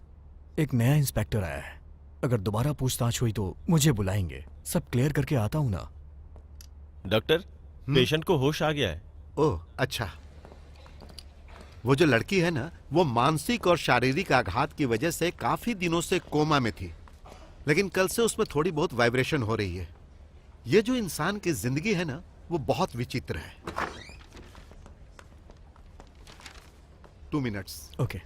एक नया इंस्पेक्टर आया है, अगर दोबारा पूछताछ हुई तो मुझे बुलाएंगे। सब क्लियर करके आता हूं ना। डॉक्टर, पेशेंट को होश आ गया है। ओह अच्छा। वो जो लड़की है ना, वो मानसिक और शारीरिक आघात की वजह से काफी दिनों से कोमा में थी, लेकिन कल से उसमें थोड़ी बहुत वाइब्रेशन हो रही है। ये जो इंसान की जिंदगी है ना, वो बहुत विचित्र है। 2 मिनट्स। ओके।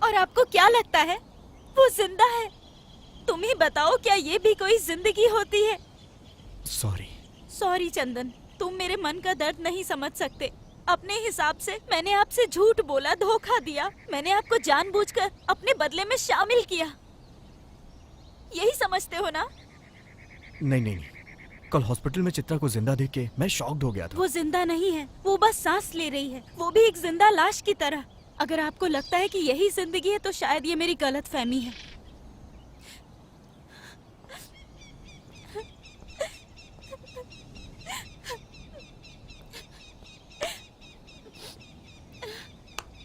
और आपको क्या लगता है वो जिंदा है? तुम ही बताओ, क्या ये भी कोई जिंदगी होती है? सॉरी। सॉरी चंदन, तुम मेरे मन का दर्द नहीं समझ सकते। अपने हिसाब से मैंने आपसे झूठ बोला, धोखा दिया। मैंने आपको जानबूझकर अपने बदले में शामिल किया। यही समझते हो ना? नहीं नहीं नहीं, कल हॉस्पिटल में चित्रा को जिंदा देख के मैं शॉक्ड हो गया था। वो जिंदा नहीं है, वो बस सांस ले रही है, वो भी एक जिंदा लाश की तरह। अगर आपको लगता है कि यही जिंदगी है तो शायद ये मेरी गलतफहमी है।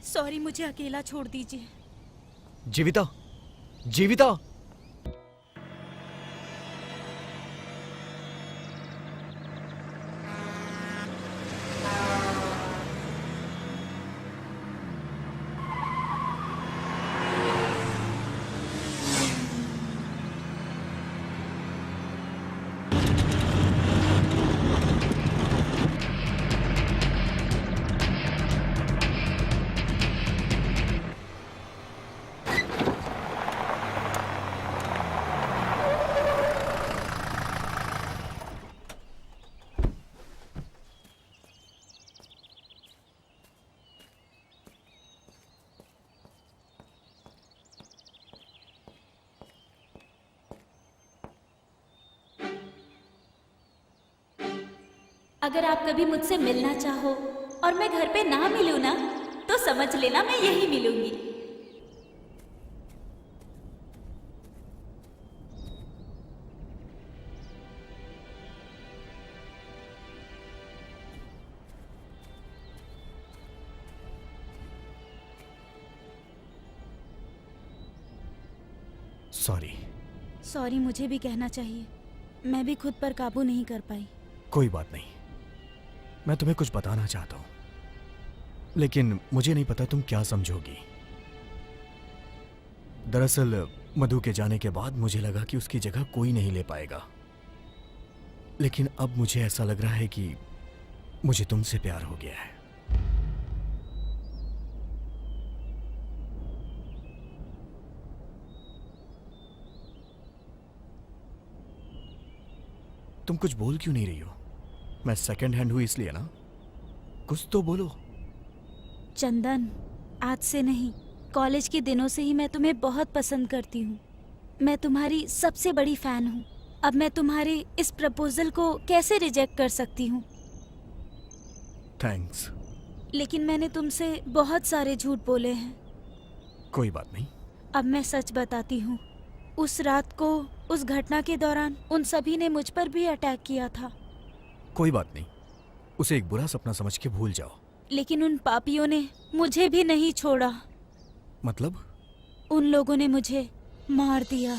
सॉरी, मुझे अकेला छोड़ दीजिए। जीविता, जीविता। अगर आप कभी मुझसे मिलना चाहो और मैं घर पे ना मिलूं ना, तो समझ लेना मैं यही मिलूंगी। सॉरी। सॉरी मुझे भी कहना चाहिए। मैं भी खुद पर काबू नहीं कर पाई। कोई बात नहीं, मैं तुम्हें कुछ बताना चाहता हूं, लेकिन मुझे नहीं पता तुम क्या समझोगी। दरअसल मधु के जाने के बाद मुझे लगा कि उसकी जगह कोई नहीं ले पाएगा, लेकिन अब मुझे ऐसा लग रहा है कि मुझे तुमसे प्यार हो गया है। तुम कुछ बोल क्यों नहीं रही हो? मैं सेकंड हैंड हुई इसलिए ना? कुछ तो बोलो। चंदन, आज से नहीं, कॉलेज के दिनों से ही मैं तुम्हें बहुत पसंद करती हूँ। मैं तुम्हारी सबसे बड़ी फैन हूँ। अब मैं तुम्हारे इस प्रपोजल को कैसे रिजेक्ट कर सकती हूँ? थैंक्स। लेकिन मैंने तुमसे बहुत सारे झूठ बोले हैं। कोई बात नहीं। अब मैं सच बताती हूँ। उस रात को उस घटना के दौरान उन सभी ने मुझ पर भी अटैक किया था। कोई बात नहीं, उसे एक बुरा सपना समझ के भूल जाओ। लेकिन उन पापियों ने मुझे भी नहीं छोड़ा। मतलब? उन लोगों ने मुझे मार दिया।